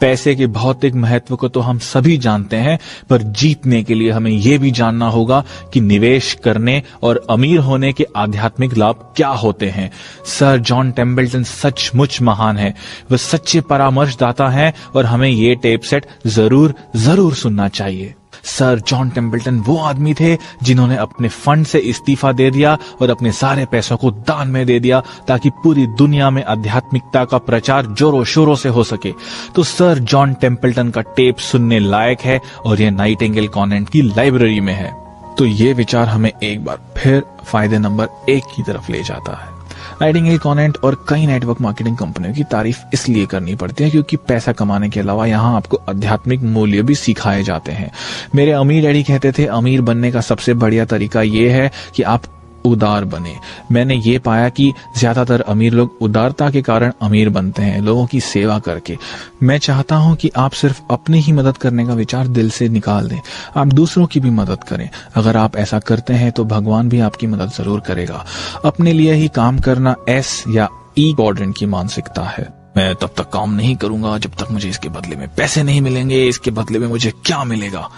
Speaker 2: पैसे के भौतिक महत्व को तो हम सभी जानते हैं, पर जीतने के लिए हमें यह भी जानना होगा कि निवेश करने और अमीर होने के आध्यात्मिक लाभ क्या होते हैं। सर जॉन टेम्पल्टन सचमुच महान है, वह सच्चे परामर्शदाता हैं और हमें ये टेप सेट जरूर सुनना चाहिए। सर जॉन टेम्पल्टन वो आदमी थे जिन्होंने अपने फंड से इस्तीफा दे दिया और अपने सारे पैसों को दान में दे दिया ताकि पूरी दुनिया में आध्यात्मिकता का प्रचार जोरों शोरों से हो सके। तो सर जॉन टेम्पल्टन का टेप सुनने लायक है और यह नाइटिंगेल कॉनेंट की लाइब्रेरी में है। तो ये विचार हमें एक बार फिर फायदे नंबर 1 की तरफ ले जाता है। नाइटिंगेल कॉनेंट और कई नेटवर्क मार्केटिंग कंपनियों की तारीफ इसलिए करनी पड़ती है क्योंकि पैसा कमाने के अलावा यहाँ आपको आध्यात्मिक मूल्य भी सिखाए जाते हैं। मेरे अमीर डैडी कहते थे अमीर बनने का सबसे बढ़िया तरीका ये है कि आप उदार बने। मैंने ये पाया कि ज्यादातर अमीर लोग उदारता के कारण अमीर बनते हैं, लोगों की सेवा करके। मैं चाहता हूं कि आप सिर्फ अपनी ही मदद करने का विचार दिल से निकाल दें, आप दूसरों की भी मदद करें। अगर आप ऐसा करते हैं तो भगवान भी आपकी मदद जरूर करेगा। अपने लिए ही काम करना S या E क्वाड्रेंट की मानसिकता है। मैं तब तक काम नहीं करूंगा जब तक मुझे इसके बदले में पैसे नहीं मिलेंगे, इसके बदले में मुझे क्या मिलेगा।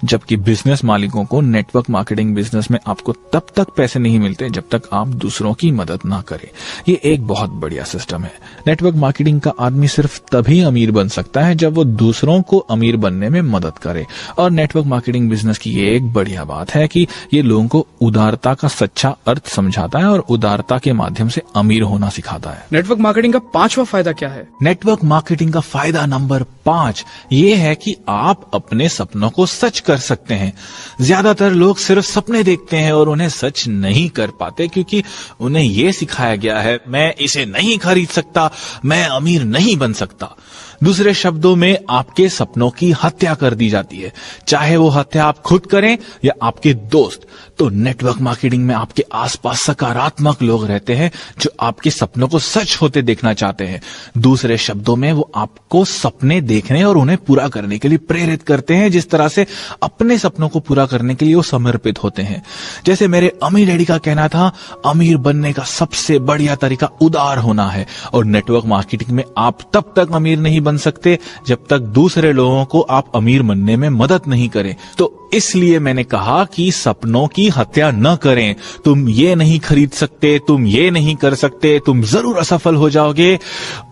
Speaker 2: जबकि बिजनेस मालिकों को नेटवर्क मार्केटिंग बिजनेस में आपको तब तक पैसे नहीं मिलते जब तक आप दूसरों की मदद ना करें। ये एक बहुत बढ़िया सिस्टम है। नेटवर्क मार्केटिंग का आदमी सिर्फ तभी अमीर बन सकता है जब वो दूसरों को अमीर बनने में मदद करे। और नेटवर्क मार्केटिंग बिजनेस की ये एक बढ़िया बात है कि ये लोगों को उदारता का सच्चा अर्थ समझाता है और उदारता के माध्यम से अमीर होना सिखाता है।
Speaker 1: नेटवर्क मार्केटिंग का 5वां फायदा क्या है?
Speaker 2: नेटवर्क मार्केटिंग का फायदा नंबर 5 ये है कि आप अपने सपनों को सच कर सकते हैं। ज्यादातर लोग सिर्फ सपने देखते हैं और उन्हें सच नहीं कर पाते क्योंकि उन्हें यह सिखाया गया है, मैं इसे नहीं खरीद सकता, मैं अमीर नहीं बन सकता। दूसरे शब्दों में आपके सपनों की हत्या कर दी जाती है, चाहे वो हत्या आप खुद करें या आपके दोस्त। तो नेटवर्क मार्केटिंग में आपके आसपास सकारात्मक लोग रहते हैं जो आपके सपनों को सच होते देखना चाहते हैं। दूसरे शब्दों में वो आपको सपने देखने और उन्हें पूरा करने के लिए प्रेरित करते हैं, जिस तरह से अपने सपनों को पूरा करने के लिए वो समर्पित होते हैं। जैसे मेरे अमीर डैडी का कहना था, अमीर बनने का सबसे बढ़िया तरीका उदार होना है। और नेटवर्क मार्केटिंग में आप तब तक अमीर नहीं बन सकते जब तक दूसरे लोगों को आप अमीर बनने में मदद नहीं करें। तो इसलिए मैंने कहा कि सपनों की हत्या न करें। तुम ये नहीं खरीद सकते, तुम ये नहीं कर सकते, तुम जरूर असफल हो जाओगे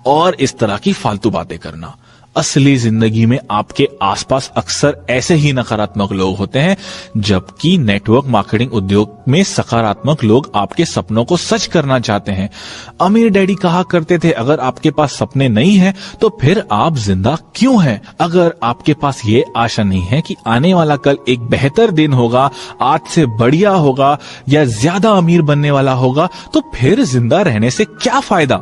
Speaker 2: और इस तरह की फालतू बातें करना। असली जिंदगी में आपके आसपास अक्सर ऐसे ही नकारात्मक लोग होते हैं, जबकि नेटवर्क मार्केटिंग उद्योग में सकारात्मक लोग आपके सपनों को सच करना चाहते हैं। अमीर डैडी कहा करते थे, अगर आपके पास सपने नहीं हैं तो फिर आप जिंदा क्यों हैं? अगर आपके पास ये आशा नहीं है कि आने वाला कल एक बेहतर दिन होगा, आज से बढ़िया होगा या ज्यादा अमीर बनने वाला होगा, तो फिर जिंदा रहने से क्या फायदा?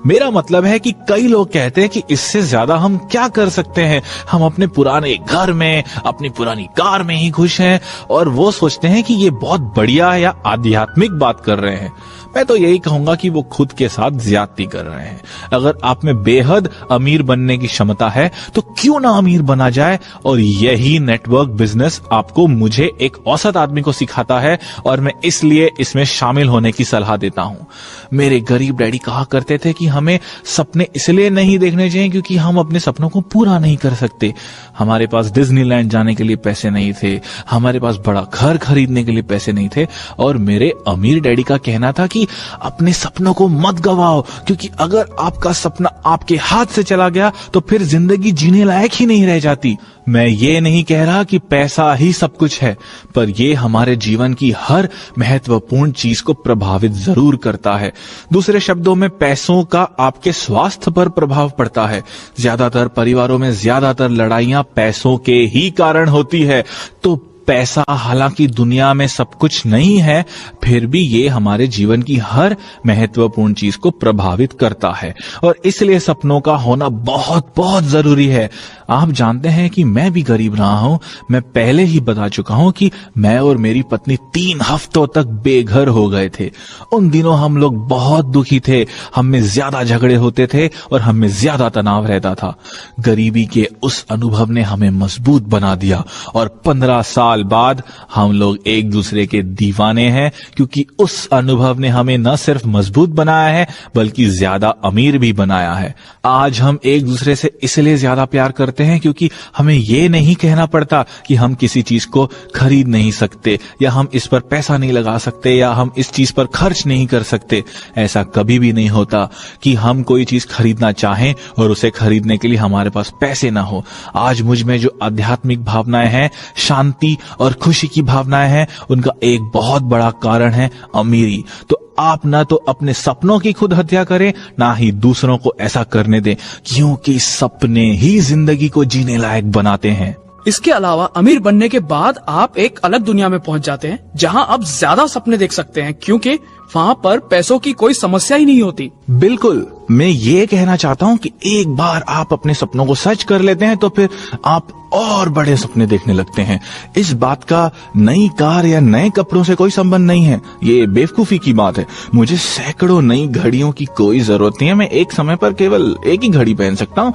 Speaker 2: मेरा मतलब है कि कई लोग कहते हैं कि इससे ज्यादा हम क्या कर सकते हैं, हम अपने पुराने घर में, अपनी पुरानी कार में ही खुश हैं और वो सोचते हैं कि ये बहुत बढ़िया या आध्यात्मिक बात कर रहे हैं। मैं तो यही कहूंगा कि वो खुद के साथ ज्यादती कर रहे हैं। अगर आप में बेहद अमीर बनने की क्षमता है तो क्यों ना अमीर बना जाए। और यही नेटवर्क बिजनेस आपको, मुझे एक औसत आदमी को सिखाता है और मैं इसलिए इसमें शामिल होने की सलाह देता हूं। मेरे गरीब डैडी कहा करते थे कि हमें सपने इसलिए नहीं देखने चाहिए क्योंकि हम अपने सपनों को पूरा नहीं कर सकते। हमारे पास डिज्नीलैंड जाने के लिए पैसे नहीं थे, हमारे पास बड़ा घर खरीदने के लिए पैसे नहीं थे। और मेरे अमीर डैडी का कहना था कि अपने सपनों को मत गवाओ, क्योंकि अगर आपका सपना आपके हाथ से चला गया तो फिर जिंदगी जीने लायक ही नहीं रह जाती। मैं ये नहीं कह रहा कि पैसा ही सब कुछ है, पर ये हमारे जीवन की हर महत्वपूर्ण चीज को प्रभावित जरूर करता है। दूसरे शब्दों में पैसों का आपके स्वास्थ्य पर प्रभाव पड़ता है। ज्यादातर परिवारों में ज्यादातर लड़ाइयां पैसों के ही कारण होती है। तो पैसा हालांकि दुनिया में सब कुछ नहीं है, फिर भी ये हमारे जीवन की हर महत्वपूर्ण चीज को प्रभावित करता है और इसलिए सपनों का होना बहुत बहुत जरूरी है। आप जानते हैं कि मैं भी गरीब रहा हूं। मैं पहले ही बता चुका हूं कि मैं और मेरी पत्नी 3 हफ्तों तक बेघर हो गए थे। उन दिनों हम लोग बहुत दुखी थे, हम में ज्यादा झगड़े होते थे और हम में ज्यादा तनाव रहता था। गरीबी के उस अनुभव ने हमें मजबूत बना दिया और 15 साल बाद हम लोग एक दूसरे के दीवाने हैं, क्योंकि उस अनुभव ने हमें न सिर्फ मजबूत बनाया है बल्कि ज्यादा अमीर भी बनाया है। आज हम एक दूसरे से इसलिए ज्यादा प्यार करते हैं क्योंकि हमें यह नहीं कहना पड़ता कि हम किसी चीज को खरीद नहीं सकते या हम इस पर पैसा नहीं लगा सकते या हम इस चीज पर खर्च नहीं कर सकते। ऐसा कभी भी नहीं होता कि हम कोई चीज खरीदना चाहें और उसे खरीदने के लिए हमारे पास पैसे ना हो। आज मुझ में जो आध्यात्मिक भावनाएं हैं, शांति और खुशी की भावनाएं हैं, उनका एक बहुत बड़ा कारण है अमीरी। तो आप ना तो अपने सपनों की खुद हत्या करें, ना ही दूसरों को ऐसा करने दें, क्योंकि सपने ही जिंदगी को जीने लायक बनाते हैं।
Speaker 1: इसके अलावा अमीर बनने के बाद आप एक अलग दुनिया में पहुंच जाते हैं जहां आप ज्यादा सपने देख सकते हैं, क्योंकि वहां पर पैसों की कोई समस्या ही नहीं होती।
Speaker 2: बिल्कुल, मैं ये कहना चाहता हूं कि एक बार आप अपने सपनों को सच कर लेते हैं तो फिर आप और बड़े सपने देखने लगते हैं। इस बात का नई कार या नए कपड़ों से कोई संबंध नहीं है, ये बेवकूफी की बात है। मुझे सैकड़ों नई घड़ियों की कोई जरूरत नहीं है, मैं एक समय पर केवल एक ही घड़ी पहन सकता हूँ।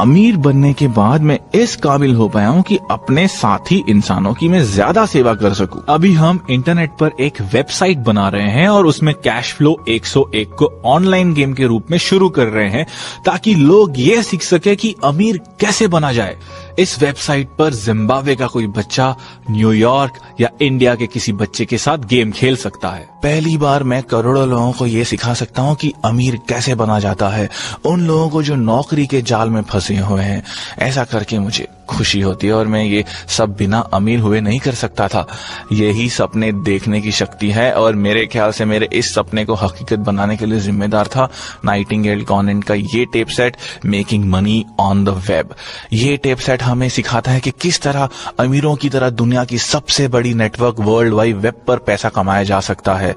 Speaker 2: अमीर बनने के बाद मैं इस काबिल हो पाया हूँ कि अपने साथी इंसानों की मैं ज्यादा सेवा कर सकूं। अभी हम इंटरनेट पर एक वेबसाइट बना रहे हैं और उसमें कैश फ्लो 101 को ऑनलाइन गेम के रूप में शुरू कर रहे हैं, ताकि लोग ये सीख सके कि अमीर कैसे बना जाए। इस वेबसाइट पर जिम्बाब्वे का कोई बच्चा न्यूयॉर्क या इंडिया के किसी बच्चे के साथ गेम खेल सकता है। पहली बार मैं करोड़ों लोगों को ये सिखा सकता हूँ कि अमीर कैसे बना जाता है, उन लोगों को जो नौकरी के जाल में फंसे हुए हैं। ऐसा करके मुझे खुशी होती है और मैं ये सब बिना अमीर हुए नहीं कर सकता था। यही सपने देखने की शक्ति है और मेरे ख्याल से मेरे इस सपने को हकीकत बनाने के लिए जिम्मेदार था नाइटिंगेल कॉनेंट का ये tape set, making money on the web. ये टेप सेट हमें सिखाता है कि किस तरह अमीरों की तरह दुनिया की सबसे बड़ी नेटवर्क वर्ल्ड वाइड वेब पर पैसा कमाया जा सकता है।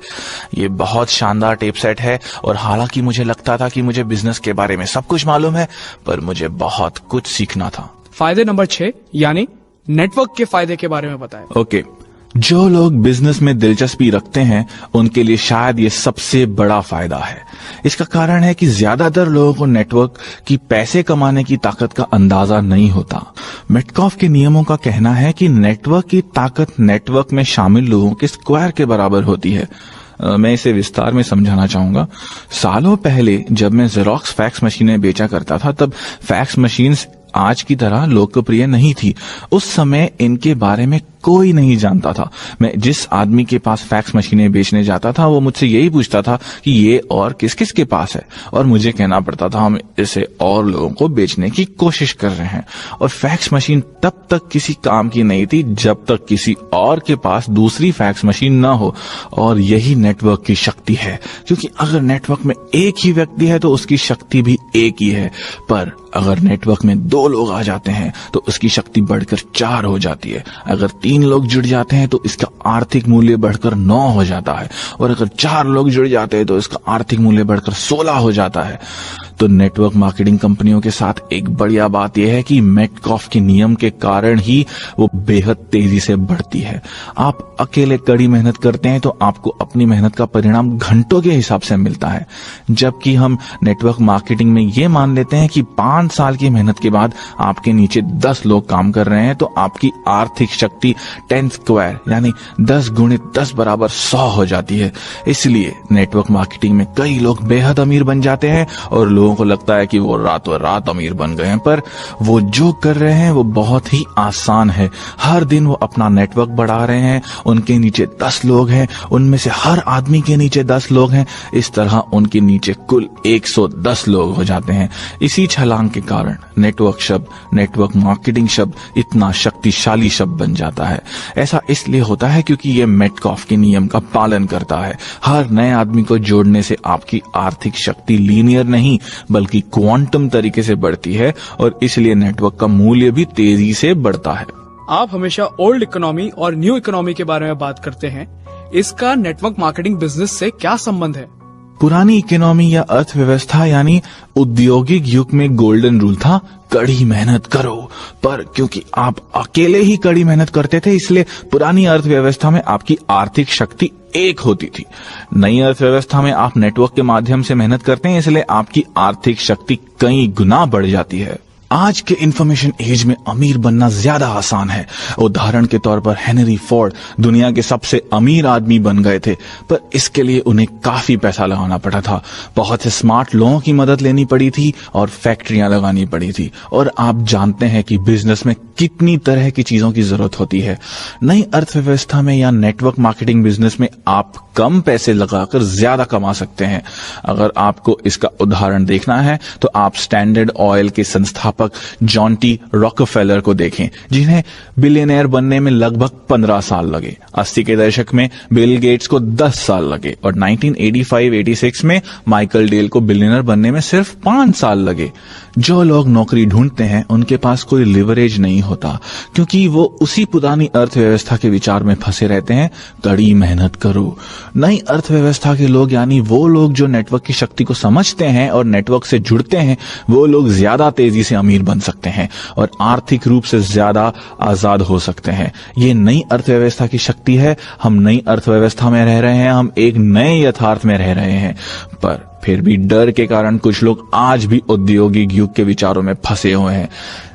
Speaker 2: ये बहुत शानदार टेप सेट है और हालांकि मुझे लगता था कि मुझे बिजनेस के बारे में सब कुछ मालूम है, पर मुझे बहुत कुछ सीखना था।
Speaker 1: फायदे नंबर 6 यानी नेटवर्क के फायदे के बारे में बताएं।
Speaker 2: ओके, जो लोग बिजनेस में दिलचस्पी रखते हैं उनके लिए शायद ये सबसे बड़ा फायदा है। इसका कारण है कि ज्यादातर लोगों को नेटवर्क की पैसे कमाने की ताकत का अंदाजा नहीं होता। मेटकॉफ के नियमों का कहना है कि नेटवर्क की ताकत नेटवर्क में शामिल लोगों के स्क्वायर के बराबर होती है। मैं इसे विस्तार में समझाना चाहूंगा। सालों पहले जब मैं जेरोक्स फैक्स मशीनें बेचा करता था, तब फैक्स मशीन्स आज की तरह लोकप्रिय नहीं थी। उस समय इनके बारे में कोई नहीं जानता था। मैं जिस आदमी के पास फैक्स मशीनें बेचने जाता था वो मुझसे यही पूछता था कि ये और किस किस के पास है, और मुझे कहना पड़ता था हम इसे और लोगों को बेचने की कोशिश कर रहे हैं। और फैक्स मशीन तब तक किसी काम की नहीं थी जब तक किसी और के पास दूसरी फैक्स मशीन ना हो। और यही नेटवर्क की शक्ति है, क्योंकि अगर नेटवर्क में एक ही व्यक्ति है तो उसकी शक्ति भी एक ही है, पर अगर नेटवर्क में 2 लोग आ जाते हैं तो उसकी शक्ति बढ़कर 4 हो जाती है। अगर 3 लोग जुड़ जाते हैं तो इसका आर्थिक मूल्य बढ़कर 9 हो जाता है, और अगर 4 लोग जुड़ जाते हैं तो इसका आर्थिक मूल्य बढ़कर 16 हो जाता है। तो नेटवर्क मार्केटिंग कंपनियों के साथ एक बढ़िया बात यह है कि मेटकॉफ के नियम के कारण ही वो बेहद तेजी से बढ़ती है। आप अकेले कड़ी मेहनत करते हैं तो आपको अपनी मेहनत का परिणाम घंटों के हिसाब से मिलता है, जबकि हम नेटवर्क मार्केटिंग में ये मान लेते हैं कि 5 साल की मेहनत के बाद आपके नीचे 10 लोग काम कर रहे हैं तो आपकी आर्थिक शक्ति 10 स्क्वायर यानी 10 गुणित 10 बराबर 100 हो जाती है। इसलिए नेटवर्क मार्केटिंग में कई लोग बेहद अमीर बन जाते हैं और लोगों को लगता है कि वो रातों रात अमीर बन गए हैं, पर वो जो कर रहे हैं वो बहुत ही आसान है। हर दिन वो अपना नेटवर्क बढ़ा रहे हैं, उनके नीचे 10 लोग हैं, उनमें से हर आदमी के नीचे 10 लोग हैं। इस तरह उनके नीचे कुल 110 लोग हो जाते हैं। इसी छलांग के कारण नेटवर्क शब्द, नेटवर्क मार्केटिंग शब्द इतना शक्तिशाली शब्द बन जाता है। ऐसा इसलिए होता है क्योंकि ये मेटकॉफ के नियम का पालन करता है। हर नए आदमी को जोड़ने से आपकी आर्थिक शक्ति लीनियर नहीं बल्कि क्वांटम तरीके से बढ़ती है, और इसलिए नेटवर्क का मूल्य भी तेजी से बढ़ता है।
Speaker 1: आप हमेशा ओल्ड इकोनॉमी और न्यू इकोनॉमी के बारे में बात करते हैं, इसका नेटवर्क मार्केटिंग बिजनेस से क्या संबंध है?
Speaker 2: पुरानी इकोनॉमी या अर्थव्यवस्था यानी औद्योगिक युग में गोल्डन रूल था, कड़ी मेहनत करो। पर क्योंकि आप अकेले ही कड़ी मेहनत करते थे, इसलिए पुरानी अर्थव्यवस्था में आपकी आर्थिक शक्ति एक होती थी। नई अर्थव्यवस्था में आप नेटवर्क के माध्यम से मेहनत करते हैं, इसलिए आपकी आर्थिक शक्ति कई गुना बढ़ जाती है। आज के इंफॉर्मेशन एज में अमीर बनना ज्यादा आसान है। उदाहरण के तौर पर हेनरी फोर्ड दुनिया के सबसे अमीर आदमी बन गए थे, पर इसके लिए उन्हें काफी पैसा लगाना पड़ा था। बहुत से स्मार्ट लोगों की मदद लेनी पड़ी थी और फैक्ट्रियां लगानी पड़ी थी। और आप जानते हैं कि बिजनेस में कितनी तरह की चीजों की जरूरत होती है। नई अर्थव्यवस्था में या नेटवर्क मार्केटिंग बिजनेस में आप कम पैसे लगाकर ज्यादा कमा सकते हैं। अगर आपको इसका उदाहरण देखना है तो आप स्टैंडर्ड ऑयल के संस्थापक जॉन टी रॉकफेलर को देखें, जिन्हें बिलियनर बनने में लगभग 15 साल लगे। 80 के दशक में बिल गेट्स को 10 साल लगे और 1985-86 में माइकल डेल को बिलियनर बनने में सिर्फ 5 साल लगे। जो लोग नौकरी ढूंढते हैं उनके पास कोई लिवरेज नहीं होता, क्योंकि वो उसी पुरानी अर्थव्यवस्था के विचार में फंसे रहते हैं, कड़ी मेहनत करो। नई अर्थव्यवस्था के लोग यानी वो लोग जो नेटवर्क की शक्ति को समझते हैं और नेटवर्क से जुड़ते हैं, वो लोग ज्यादा तेजी से अमीर बन सकते हैं और आर्थिक रूप से ज्यादा आजाद हो सकते हैं। ये नई अर्थव्यवस्था की शक्ति है। हम नई अर्थव्यवस्था में रह रहे हैं, हम एक नए यथार्थ में रह रहे हैं, पर फिर भी डर के कारण कुछ लोग आज भी औद्योगिक युग के विचारों में फंसे हुए हैं।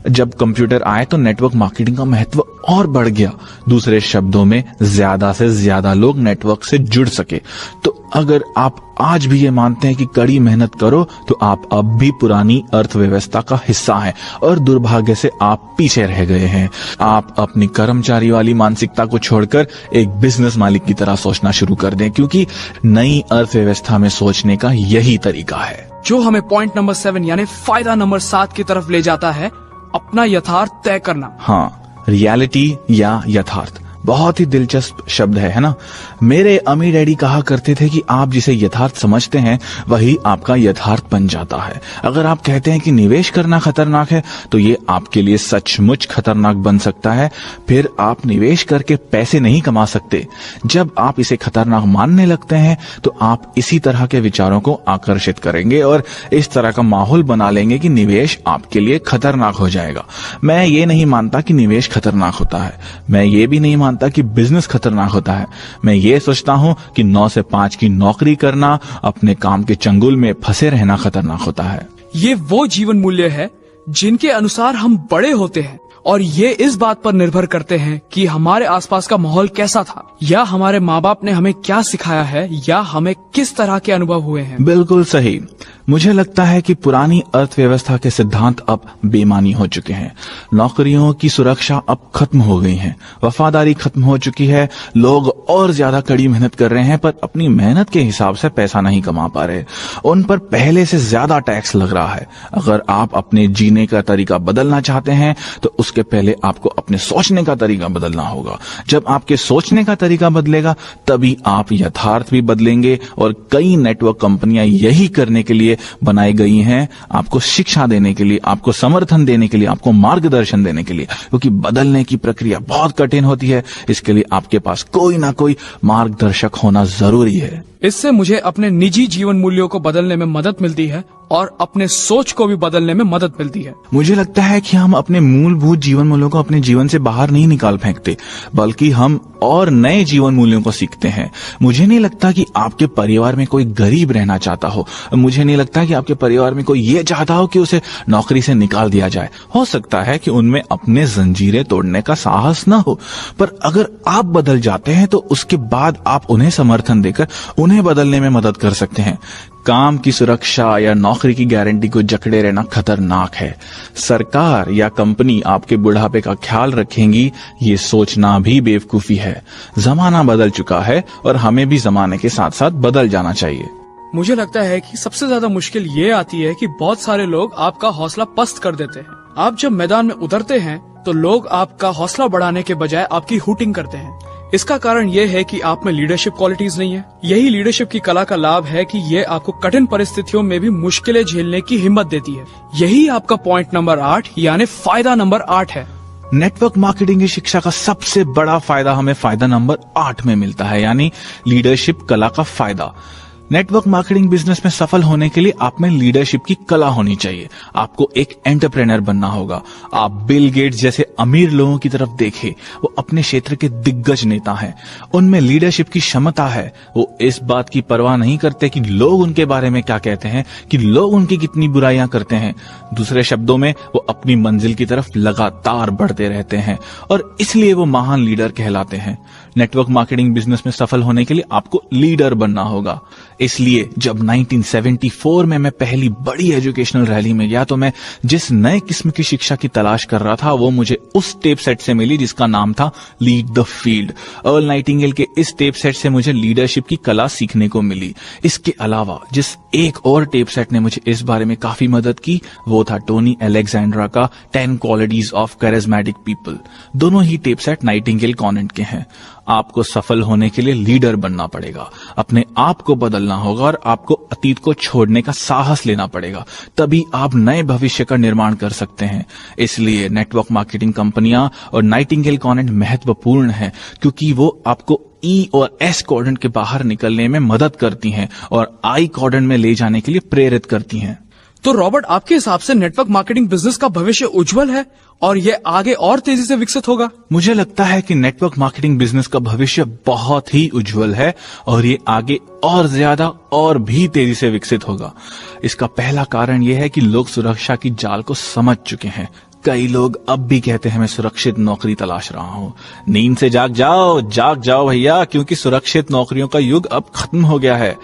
Speaker 2: जब कंप्यूटर आए तो नेटवर्क मार्केटिंग का महत्व और बढ़ गया। दूसरे शब्दों में ज्यादा से ज्यादा लोग नेटवर्क से जुड़ सके। तो अगर आप आज भी ये मानते हैं कि कड़ी मेहनत करो तो आप अब भी पुरानी अर्थव्यवस्था का हिस्सा हैं और दुर्भाग्य से आप पीछे रह गए हैं। आप अपनी कर्मचारी वाली मानसिकता को छोड़कर एक बिजनेस मालिक की तरह सोचना शुरू कर दें, क्योंकि नई अर्थव्यवस्था में सोचने का यही तरीका है।
Speaker 1: जो हमें पॉइंट नंबर 7 यानी फायदा नंबर 7 की तरफ ले जाता है, अपना यथार्थ तय करना।
Speaker 2: हाँ, रियलिटी या यथार्थ बहुत ही दिलचस्प शब्द है ना। मेरे अम्मी डैडी कहा करते थे कि आप जिसे यथार्थ समझते हैं वही आपका यथार्थ बन जाता है। अगर आप कहते हैं कि निवेश करना खतरनाक है तो ये आपके लिए सचमुच खतरनाक बन सकता है। फिर आप निवेश करके पैसे नहीं कमा सकते। जब आप इसे खतरनाक मानने लगते हैं तो आप इसी तरह के विचारों को आकर्षित करेंगे और इस तरह का माहौल बना लेंगे कि निवेश आपके लिए खतरनाक हो जाएगा। मैं ये नहीं मानता कि निवेश खतरनाक होता है। मैं ये भी नहीं कि बिजनेस खतरनाक होता है। मैं ये सोचता हूं कि 9 से 5 की नौकरी करना, अपने काम के चंगुल में फंसे रहना खतरनाक होता है।
Speaker 1: ये वो जीवन मूल्य है जिनके अनुसार हम बड़े होते हैं और ये इस बात पर निर्भर करते हैं कि हमारे आसपास का माहौल कैसा था, या हमारे माँ बाप ने हमें क्या सिखाया है, या हमें किस तरह के अनुभव हुए हैं।
Speaker 2: बिल्कुल सही। मुझे लगता है कि पुरानी अर्थव्यवस्था के सिद्धांत अब बेमानी हो चुके हैं। नौकरियों की सुरक्षा अब खत्म हो गई है, वफादारी खत्म हो चुकी है। लोग और ज्यादा कड़ी मेहनत कर रहे हैं पर अपनी मेहनत के हिसाब से पैसा नहीं कमा पा रहे। उन पर पहले से ज्यादा टैक्स लग रहा है। अगर आप अपने जीने का तरीका बदलना चाहते हैं तो उसके पहले आपको अपने सोचने का तरीका बदलना होगा। जब आपके सोचने का तरीका बदलेगा तभी आप यथार्थ भी बदलेंगे। और कई नेटवर्क कंपनियां यही करने के लिए बनाई गई हैं, आपको शिक्षा देने के लिए, आपको समर्थन देने के लिए, आपको मार्गदर्शन देने के लिए। क्योंकि बदलने की प्रक्रिया बहुत कठिन होती है, इसके लिए आपके पास कोई ना कोई मार्गदर्शक होना जरूरी है।
Speaker 1: इससे मुझे अपने निजी जीवन मूल्यों को बदलने में मदद मिलती है और अपने सोच को भी बदलने में मदद मिलती है।
Speaker 2: मुझे लगता है कि हम अपने मूलभूत जीवन मूल्यों को अपने जीवन से बाहर नहीं निकाल फेंकते, बल्कि हम और नए जीवन मूल्यों को सीखते हैं। मुझे नहीं लगता कि आपके परिवार में कोई गरीब रहना चाहता हो। मुझे नहीं लगता कि आपके परिवार में कोई ये चाहता हो कि उसे नौकरी से निकाल दिया जाए। हो सकता है कि उनमें अपने जंजीरें तोड़ने का साहस न हो, पर अगर आप बदल जाते हैं तो उसके बाद आप उन्हें समर्थन देकर उन्हें बदलने में मदद कर सकते हैं। काम की सुरक्षा या नौकरी की गारंटी को जकड़े रहना खतरनाक है। सरकार या कंपनी आपके बुढ़ापे का ख्याल रखेंगी, ये सोचना भी बेवकूफी है। जमाना बदल चुका है और हमें भी जमाने के साथ साथ बदल जाना चाहिए।
Speaker 1: मुझे लगता है कि सबसे ज्यादा मुश्किल ये आती है कि बहुत सारे लोग आपका हौसला पस्त कर देते हैं। आप जब मैदान में उतरते हैं तो लोग आपका हौसला बढ़ाने के बजाय आपकी हूटिंग करते हैं। इसका कारण ये है कि आप में लीडरशिप क्वालिटीज नहीं है। यही लीडरशिप की कला का लाभ है कि ये आपको कठिन परिस्थितियों में भी मुश्किलें झेलने की हिम्मत देती है। यही आपका पॉइंट नंबर 8 यानी फायदा नंबर 8 है।
Speaker 2: नेटवर्क मार्केटिंग की शिक्षा का सबसे बड़ा फायदा हमें फायदा नंबर 8 में मिलता है, यानी लीडरशिप कला का फायदा। नेटवर्क मार्केटिंग बिजनेस में सफल होने के लिए आप में लीडरशिप की कला होनी चाहिए। आपको एक एंटरप्रेन्योर बनना होगा। आप बिल गेट्स जैसे अमीर लोगों की तरफ देखें, वो अपने क्षेत्र के दिग्गज नेता हैं। उनमें लीडरशिप की क्षमता है। वो इस बात की परवाह नहीं करते कि लोग उनके बारे में क्या कहते हैं, कि लोग उनकी कितनी बुराइयां करते हैं। दूसरे शब्दों में वो अपनी मंजिल की तरफ लगातार बढ़ते रहते हैं और इसलिए वो महान लीडर कहलाते हैं। नेटवर्क मार्केटिंग बिजनेस में सफल होने के लिए आपको लीडर बनना होगा। इसलिए जब 1974 में मैं पहली बड़ी एजुकेशनल रैली में गया तो मैं जिस नए किस्म की शिक्षा की तलाश कर रहा था वो मुझे उस टेप सेट से मिली जिसका नाम था lead the field. Earl Nightingale के इस टेप सेट से मुझे लीडरशिप की कला सीखने को मिली। इसके अलावा जिस एक और टेप सेट ने मुझे इस बारे में काफी मदद की वो था टोनी अलेक्जेंड्रा का 10 क्वालिटीज ऑफ कैरिज्मेटिक पीपल। दोनों ही टेप सेट नाइटिंगेल कॉन्वेंट के हैं। आपको सफल होने के लिए लीडर बनना पड़ेगा, अपने आप को बदलना होगा और आपको अतीत को छोड़ने का साहस लेना पड़ेगा। तभी आप नए भविष्य का निर्माण कर सकते हैं। इसलिए नेटवर्क मार्केटिंग कंपनियां और नाइटिंगेल कॉन्वेंट महत्वपूर्ण है, क्योंकि वो आपको ई और एस क्वाड्रेंट के बाहर निकलने में मदद करती हैं और आई क्वाड्रेंट में ले जाने के लिए प्रेरित करती हैं।
Speaker 1: तो रॉबर्ट, आपके हिसाब से नेटवर्क मार्केटिंग बिजनेस का भविष्य उज्जवल है और ये आगे और तेजी से विकसित होगा?
Speaker 2: मुझे लगता है कि नेटवर्क मार्केटिंग बिजनेस का भविष्य बहुत ही उज्जवल है और ये आगे और ज्यादा और भी तेजी से विकसित होगा। इसका पहला कारण यह है कि लोग सुरक्षा की जाल को समझ चुके हैं। कई लोग अब भी कहते हैं मैं सुरक्षित नौकरी तलाश रहा हूं। नींद से जाग जाओ भैया, क्योंकि सुरक्षित नौकरियों का युग अब खत्म हो गया है।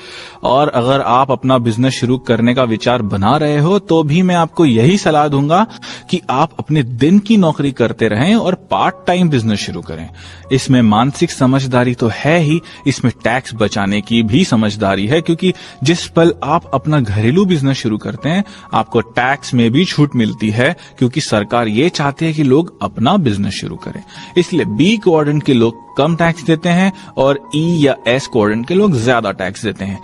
Speaker 2: और अगर आप अपना बिजनेस शुरू करने का विचार बना रहे हो तो भी मैं आपको यही सलाह दूंगा कि आप अपने दिन की नौकरी करते रहें और पार्ट टाइम बिजनेस शुरू करें। इसमें मानसिक समझदारी तो है ही, इसमें टैक्स बचाने की भी समझदारी है, क्योंकि जिस पल आप अपना घरेलू बिजनेस शुरू करते हैं आपको टैक्स में भी छूट मिलती है, क्योंकि सरकार ये चाहती है कि लोग अपना बिजनेस शुरू करें। इसलिए बी क्वाड्रेंट के लोग कम टैक्स देते हैं और ई या एस क्वाड्रेंट के लोग ज्यादा टैक्स देते हैं।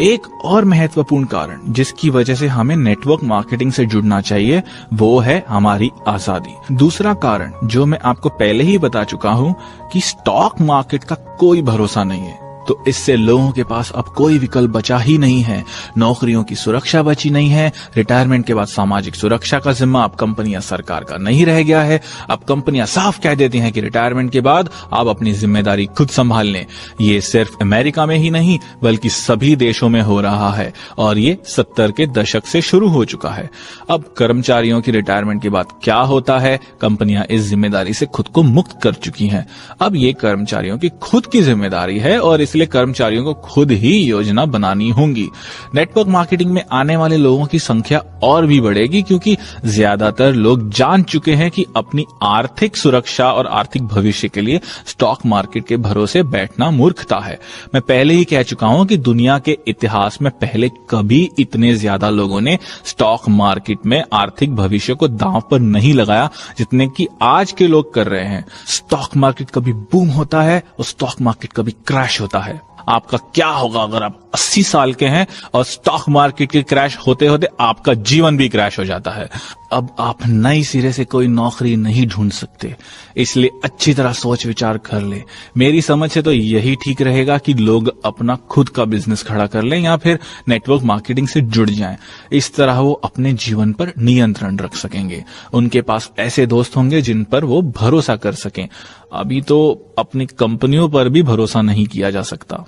Speaker 2: एक और महत्वपूर्ण कारण जिसकी वजह से हमें नेटवर्क मार्केटिंग से जुड़ना चाहिए वो है हमारी आजादी। दूसरा कारण जो मैं आपको पहले ही बता चुका हूं कि स्टॉक मार्केट का कोई भरोसा नहीं है, तो इससे लोगों के पास अब कोई विकल्प बचा ही नहीं है। नौकरियों की सुरक्षा बची नहीं है। रिटायरमेंट के बाद सामाजिक सुरक्षा का जिम्मा अब कंपनियां सरकार का नहीं रह गया है। अब कंपनियां साफ कह देती हैं कि रिटायरमेंट के बाद आप अपनी जिम्मेदारी खुद संभाल लें। ये सिर्फ अमेरिका में ही नहीं बल्कि सभी देशों में हो रहा है और ये 70 के दशक से शुरू हो चुका है। अब कर्मचारियों की रिटायरमेंट के बाद क्या होता है, कंपनियां इस जिम्मेदारी से खुद को मुक्त कर चुकी हैं। अब ये कर्मचारियों की खुद की जिम्मेदारी है और इसलिए कर्मचारियों को खुद ही योजना बनानी होगी। नेटवर्क मार्केटिंग में आने वाले लोगों की संख्या और भी बढ़ेगी, क्योंकि ज्यादातर लोग जान चुके हैं कि अपनी आर्थिक सुरक्षा और आर्थिक भविष्य के लिए स्टॉक मार्केट के भरोसे बैठना मूर्खता है। मैं पहले ही कह चुका हूं कि दुनिया के इतिहास में पहले कभी इतने ज्यादा लोगों ने स्टॉक मार्केट में आर्थिक भविष्य को दांव पर नहीं लगाया जितने कि आज के लोग कर रहे हैं। स्टॉक मार्केट कभी बूम होता है और स्टॉक मार्केट कभी क्रैश होता है। आपका क्या होगा अगर आप 80 साल के हैं और स्टॉक मार्केट के क्रैश होते होते आपका जीवन भी क्रैश हो जाता है। अब आप नई सिरे से कोई नौकरी नहीं ढूंढ सकते, इसलिए अच्छी तरह सोच विचार कर ले। मेरी समझ से तो यही ठीक रहेगा कि लोग अपना खुद का बिजनेस खड़ा कर लें या फिर नेटवर्क मार्केटिंग से जुड़ जाएं। इस तरह वो अपने जीवन पर नियंत्रण रख सकेंगे। उनके पास ऐसे दोस्त होंगे जिन पर वो भरोसा कर सकें। अभी तो अपनी कंपनियों पर भी भरोसा नहीं किया जा सकता।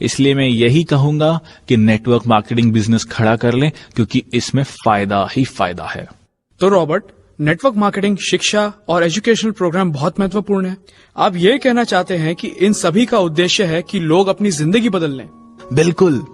Speaker 2: इसलिए मैं यही कहूंगा कि नेटवर्क मार्केटिंग बिजनेस खड़ा कर लें, क्योंकि इसमें फायदा ही फायदा है।
Speaker 1: तो रॉबर्ट, नेटवर्क मार्केटिंग, शिक्षा और एजुकेशनल प्रोग्राम बहुत महत्वपूर्ण है। आप ये कहना चाहते हैं कि इन सभी का उद्देश्य है कि लोग अपनी जिंदगी बदल लें?
Speaker 2: बिल्कुल।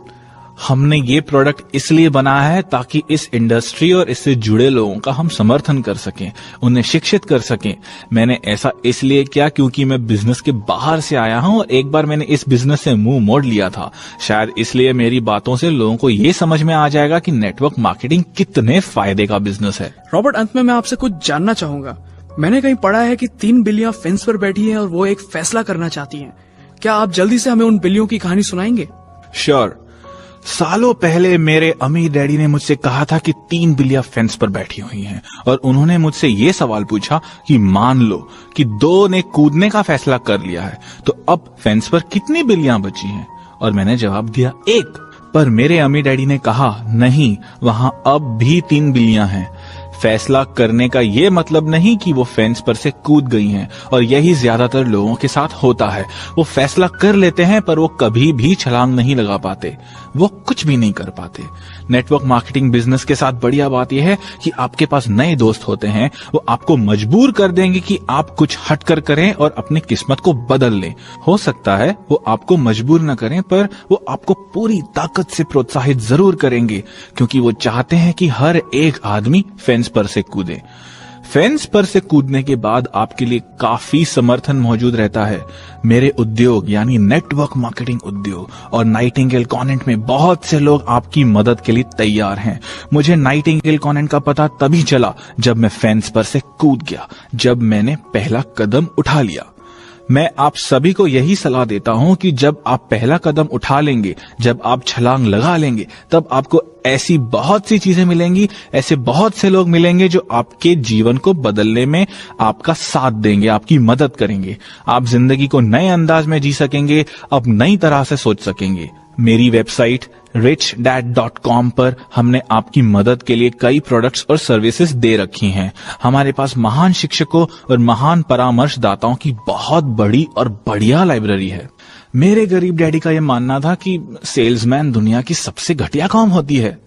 Speaker 2: हमने ये प्रोडक्ट इसलिए बनाया है ताकि इस इंडस्ट्री और इससे जुड़े लोगों का हम समर्थन कर सकें, उन्हें शिक्षित कर सकें। मैंने ऐसा इसलिए किया क्योंकि मैं बिजनेस के बाहर से आया हूं और एक बार मैंने इस बिजनेस से मुंह मोड़ लिया था। शायद इसलिए मेरी बातों से लोगों को ये समझ में आ जाएगा कि नेटवर्क मार्केटिंग कितने फायदे का बिजनेस है।
Speaker 1: रॉबर्ट, अंत में मैं आपसे कुछ जानना चाहूंगा। मैंने कहीं पढ़ा है कि 3 बिल्लियां फेंस पर बैठी हैं और वो एक फैसला करना चाहती हैं। क्या आप जल्दी से हमें उन बिल्लियों की कहानी सुनाएंगे?
Speaker 2: श्योर। सालों पहले मेरे अमीर डैडी ने मुझसे कहा था कि 3 बिल्लियां फेंस पर बैठी हुई हैं और उन्होंने मुझसे ये सवाल पूछा कि मान लो कि 2 ने कूदने का फैसला कर लिया है, तो अब फेंस पर कितनी बिल्लियां बची हैं? और मैंने जवाब दिया 1। पर मेरे अमीर डैडी ने कहा नहीं, वहां अब भी 3 बिल्लियां हैं। फैसला करने का ये मतलब नहीं कि वो फेंस पर से कूद गई हैं, और यही ज्यादातर लोगों के साथ होता है। वो फैसला कर लेते हैं पर वो कभी भी छलांग नहीं लगा पाते, वो कुछ भी नहीं कर पाते। नेटवर्क मार्केटिंग बिजनेस के साथ बढ़िया बात यह है कि आपके पास नए दोस्त होते हैं। वो आपको मजबूर कर देंगे कि आप कुछ हटकर करें और अपनी किस्मत को बदल लें। हो सकता है वो आपको मजबूर न करें, पर वो आपको पूरी ताकत से प्रोत्साहित जरूर करेंगे, क्योंकि वो चाहते हैं कि हर एक आदमी फेंस पर से कूदे। फेंस पर से कूदने के बाद आपके लिए काफी समर्थन मौजूद रहता है। मेरे उद्योग यानी नेटवर्क मार्केटिंग उद्योग और नाइटिंगेल कॉन्वेंट में बहुत से लोग आपकी मदद के लिए तैयार हैं। मुझे नाइटिंगेल कॉन्वेंट का पता तभी चला जब मैं फेंस पर से कूद गया, जब मैंने पहला कदम उठा लिया। मैं आप सभी को यही सलाह देता हूं कि जब आप पहला कदम उठा लेंगे, जब आप छलांग लगा लेंगे, तब आपको ऐसी बहुत सी चीजें मिलेंगी, ऐसे बहुत से लोग मिलेंगे जो आपके जीवन को बदलने में आपका साथ देंगे, आपकी मदद करेंगे। आप जिंदगी को नए अंदाज में जी सकेंगे, अब नई तरह से सोच सकेंगे। मेरी वेबसाइट richdad.com पर हमने आपकी मदद के लिए कई प्रोडक्ट्स और सर्विसेज दे रखी हैं। हमारे पास महान शिक्षकों और महान परामर्शदाताओं की बहुत बड़ी और बढ़िया लाइब्रेरी है। मेरे गरीब डैडी का यह मानना था कि सेल्समैन दुनिया की सबसे घटिया काम होती है।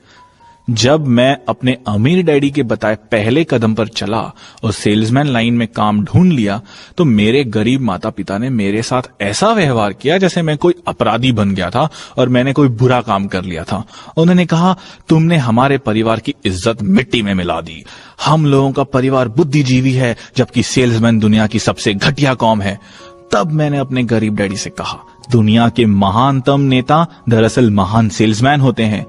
Speaker 2: जब मैं अपने अमीर डैडी के बताए पहले कदम पर चला और सेल्समैन लाइन में काम ढूंढ लिया तो मेरे गरीब माता पिता ने मेरे साथ ऐसा व्यवहार किया जैसे मैं कोई अपराधी बन गया था और मैंने कोई बुरा काम कर लिया था। उन्होंने कहा, तुमने हमारे परिवार की इज्जत मिट्टी में मिला दी। हम लोगों का परिवार बुद्धिजीवी है जबकि सेल्समैन दुनिया की सबसे घटिया कौम है। तब मैंने अपने गरीब डैडी से कहा, दुनिया के महानतम नेता दरअसल महान सेल्समैन होते हैं।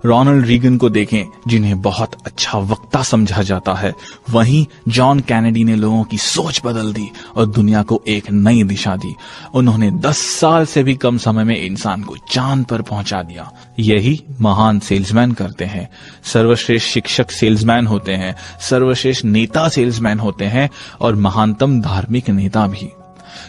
Speaker 2: रोनाल्ड रीगन को देखें जिन्हें बहुत अच्छा वक्ता समझा जाता है, वहीं जॉन कैनेडी ने लोगों की सोच बदल दी और दुनिया को एक नई दिशा दी। उन्होंने 10 साल से भी कम समय में इंसान को चांद पर पहुंचा दिया। यही महान सेल्समैन करते हैं। सर्वश्रेष्ठ शिक्षक सेल्समैन होते हैं, सर्वश्रेष्ठ नेता सेल्समैन होते हैं और महानतम धार्मिक नेता भी,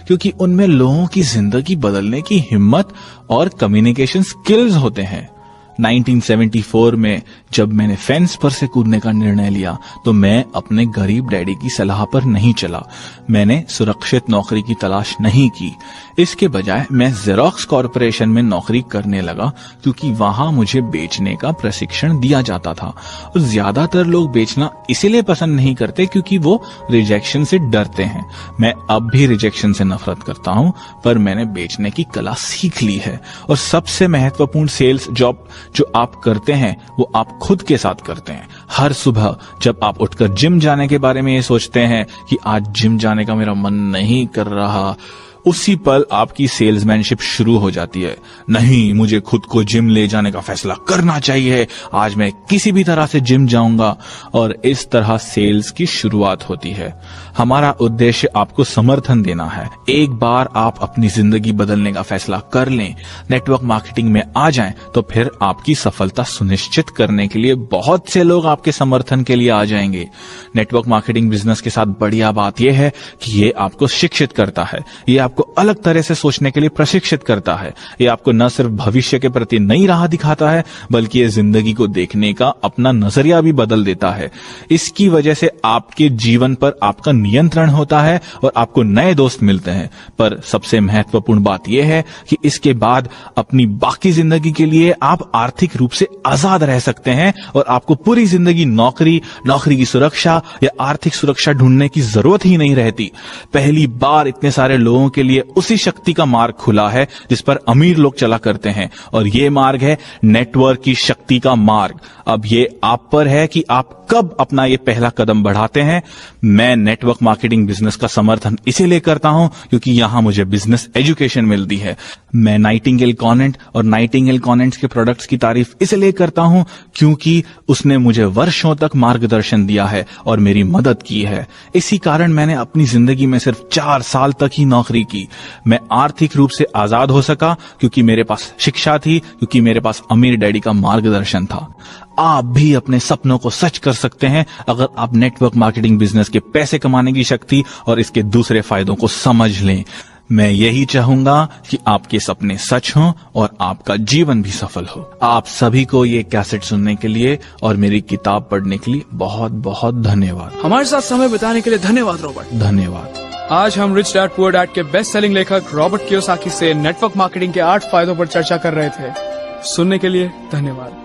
Speaker 2: क्योंकि उनमें लोगों की जिंदगी बदलने की हिम्मत और कम्युनिकेशन स्किल्स होते हैं। 1974 में जब मैंने फेंस पर से कूदने का निर्णय लिया तो मैं अपने गरीब डैडी की सलाह पर नहीं चला। मैंने सुरक्षित नौकरी की तलाश नहीं की। इसके बजाय मैं जेरोक्स कॉर्पोरेशन में नौकरी करने लगा क्योंकि वहां मुझे बेचने का प्रशिक्षण दिया जाता था। और ज्यादातर लोग बेचना इसीलिए पसंद नहीं करते क्योंकि वो रिजेक्शन से डरते हैं। मैं अब भी रिजेक्शन से नफरत करता हूं, पर मैंने बेचने की कला सीख ली है। और सबसे महत्वपूर्ण सेल्स जॉब जो आप करते हैं वो आप खुद के साथ करते हैं। हर सुबह जब आप उठकर जिम जाने के बारे में ये सोचते हैं कि आज जिम जाने का मेरा मन नहीं कर रहा, उसी पल आपकी सेल्समैनशिप शुरू हो जाती है। नहीं, मुझे खुद को जिम ले जाने का फैसला करना चाहिए, आज मैं किसी भी तरह से जिम जाऊंगा। और इस तरह सेल्स की शुरुआत होती है। हमारा उद्देश्य आपको समर्थन देना है। एक बार आप अपनी जिंदगी बदलने का फैसला कर लें, नेटवर्क मार्केटिंग में आ जाएं, तो फिर आपकी सफलता सुनिश्चित करने के लिए बहुत से लोग आपके समर्थन के लिए आ जाएंगे। नेटवर्क मार्केटिंग बिजनेस के साथ बढ़िया बात यह है कि ये आपको शिक्षित करता है, ये आपको अलग तरह से सोचने के लिए प्रशिक्षित करता है। ये आपको न सिर्फ भविष्य के प्रति नई राह दिखाता है बल्कि ये जिंदगी को देखने का अपना नजरिया भी बदल देता है। इसकी वजह से आपके जीवन पर आपका नियंत्रण होता है और आपको नए दोस्त मिलते हैं। पर सबसे महत्वपूर्ण बात यह है कि इसके बाद अपनी बाकी जिंदगी के लिए आप आर्थिक रूप से आजाद रह सकते हैं और आपको पूरी जिंदगी नौकरी की सुरक्षा या आर्थिक सुरक्षा ढूंढने की जरूरत ही नहीं रहती। पहली बार इतने सारे लोगों के लिए उसी शक्ति का मार्ग खुला है जिस पर अमीर लोग चला करते हैं, और ये मार्ग है नेटवर्क की शक्ति का मार्ग। अब ये आप पर है कि आप कब अपना ये पहला कदम बढ़ाते हैं। मैं नेटवर्क मार्केटिंग बिजनेस का समर्थन इसीलिए करता हूं क्योंकि यहां मुझे बिजनेस एजुकेशन मिलती है। मैं नाइटिंगेल कॉनेंट और नाइटिंगेल कॉनेंट्स के प्रोडक्ट्स की तारीफ इसलिए करता हूं क्योंकि उसने मुझे वर्षों तक मार्गदर्शन दिया है और मेरी मदद की है। इसी कारण मैंने अपनी जिंदगी में सिर्फ 4 साल तक ही नौकरी की। मैं आर्थिक रूप से आजाद हो सका क्योंकि मेरे पास शिक्षा थी, क्योंकि मेरे पास अमीर डैडी का मार्गदर्शन था। आप भी अपने सपनों को सच कर सकते हैं अगर आप नेटवर्क मार्केटिंग बिजनेस के पैसे कमाने की शक्ति और इसके दूसरे फायदों को समझ लें। मैं यही चाहूंगा कि आपके सपने सच हों और आपका जीवन भी सफल हो। आप सभी को ये कैसेट सुनने के लिए और मेरी किताब पढ़ने के लिए बहुत बहुत धन्यवाद।
Speaker 1: हमारे साथ समय बिताने के लिए धन्यवाद रॉबर्ट।
Speaker 2: धन्यवाद।
Speaker 1: आज हम रिच डैड पुअर डैड के बेस्ट सेलिंग लेखक रॉबर्ट कियोसाकी से नेटवर्क मार्केटिंग के 8 फायदों पर चर्चा कर रहे थे। सुनने के लिए धन्यवाद।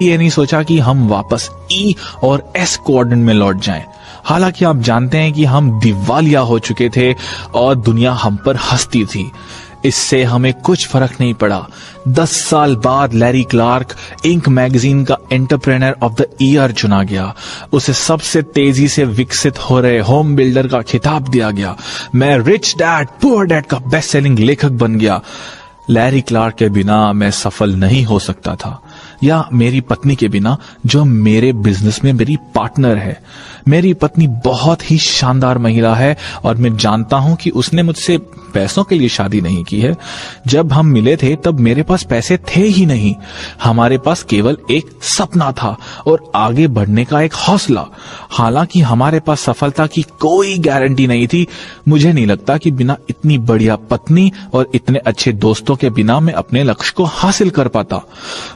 Speaker 2: ये नहीं सोचा कि हम वापस ई और एस कोऑर्डिनेट में लौट जाएं। हालांकि आप जानते हैं कि हम दिवालिया हो चुके थे और दुनिया हम पर हंसती थी। इससे हमें कुछ फर्क नहीं पड़ा। 10 साल बाद लैरी क्लार्क इंक मैगजीन का एंटरप्रेन्योर ऑफ द ईयर चुना गया। उसे सबसे तेजी से विकसित हो रहे होम बिल्डर का खिताब दिया गया। मैं रिच डैड पुअर डैड का बेस्ट सेलिंग लेखक बन गया। लैरी क्लार्क के बिना मैं सफल नहीं हो सकता था, या मेरी पत्नी के बिना जो मेरे बिजनेस में मेरी पार्टनर है। मेरी पत्नी बहुत ही शानदार महिला है और मैं जानता हूं कि उसने मुझसे पैसों के लिए शादी नहीं की है। जब हम मिले थे तब मेरे पास पैसे थे ही नहीं, हमारे पास केवल एक सपना था और आगे बढ़ने का एक हौसला। हालांकि हमारे पास सफलता की कोई गारंटी नहीं थी। मुझे नहीं लगता कि बिना इतनी बढ़िया पत्नी और इतने अच्छे दोस्तों के बिना मैं अपने लक्ष्य को हासिल कर पाता।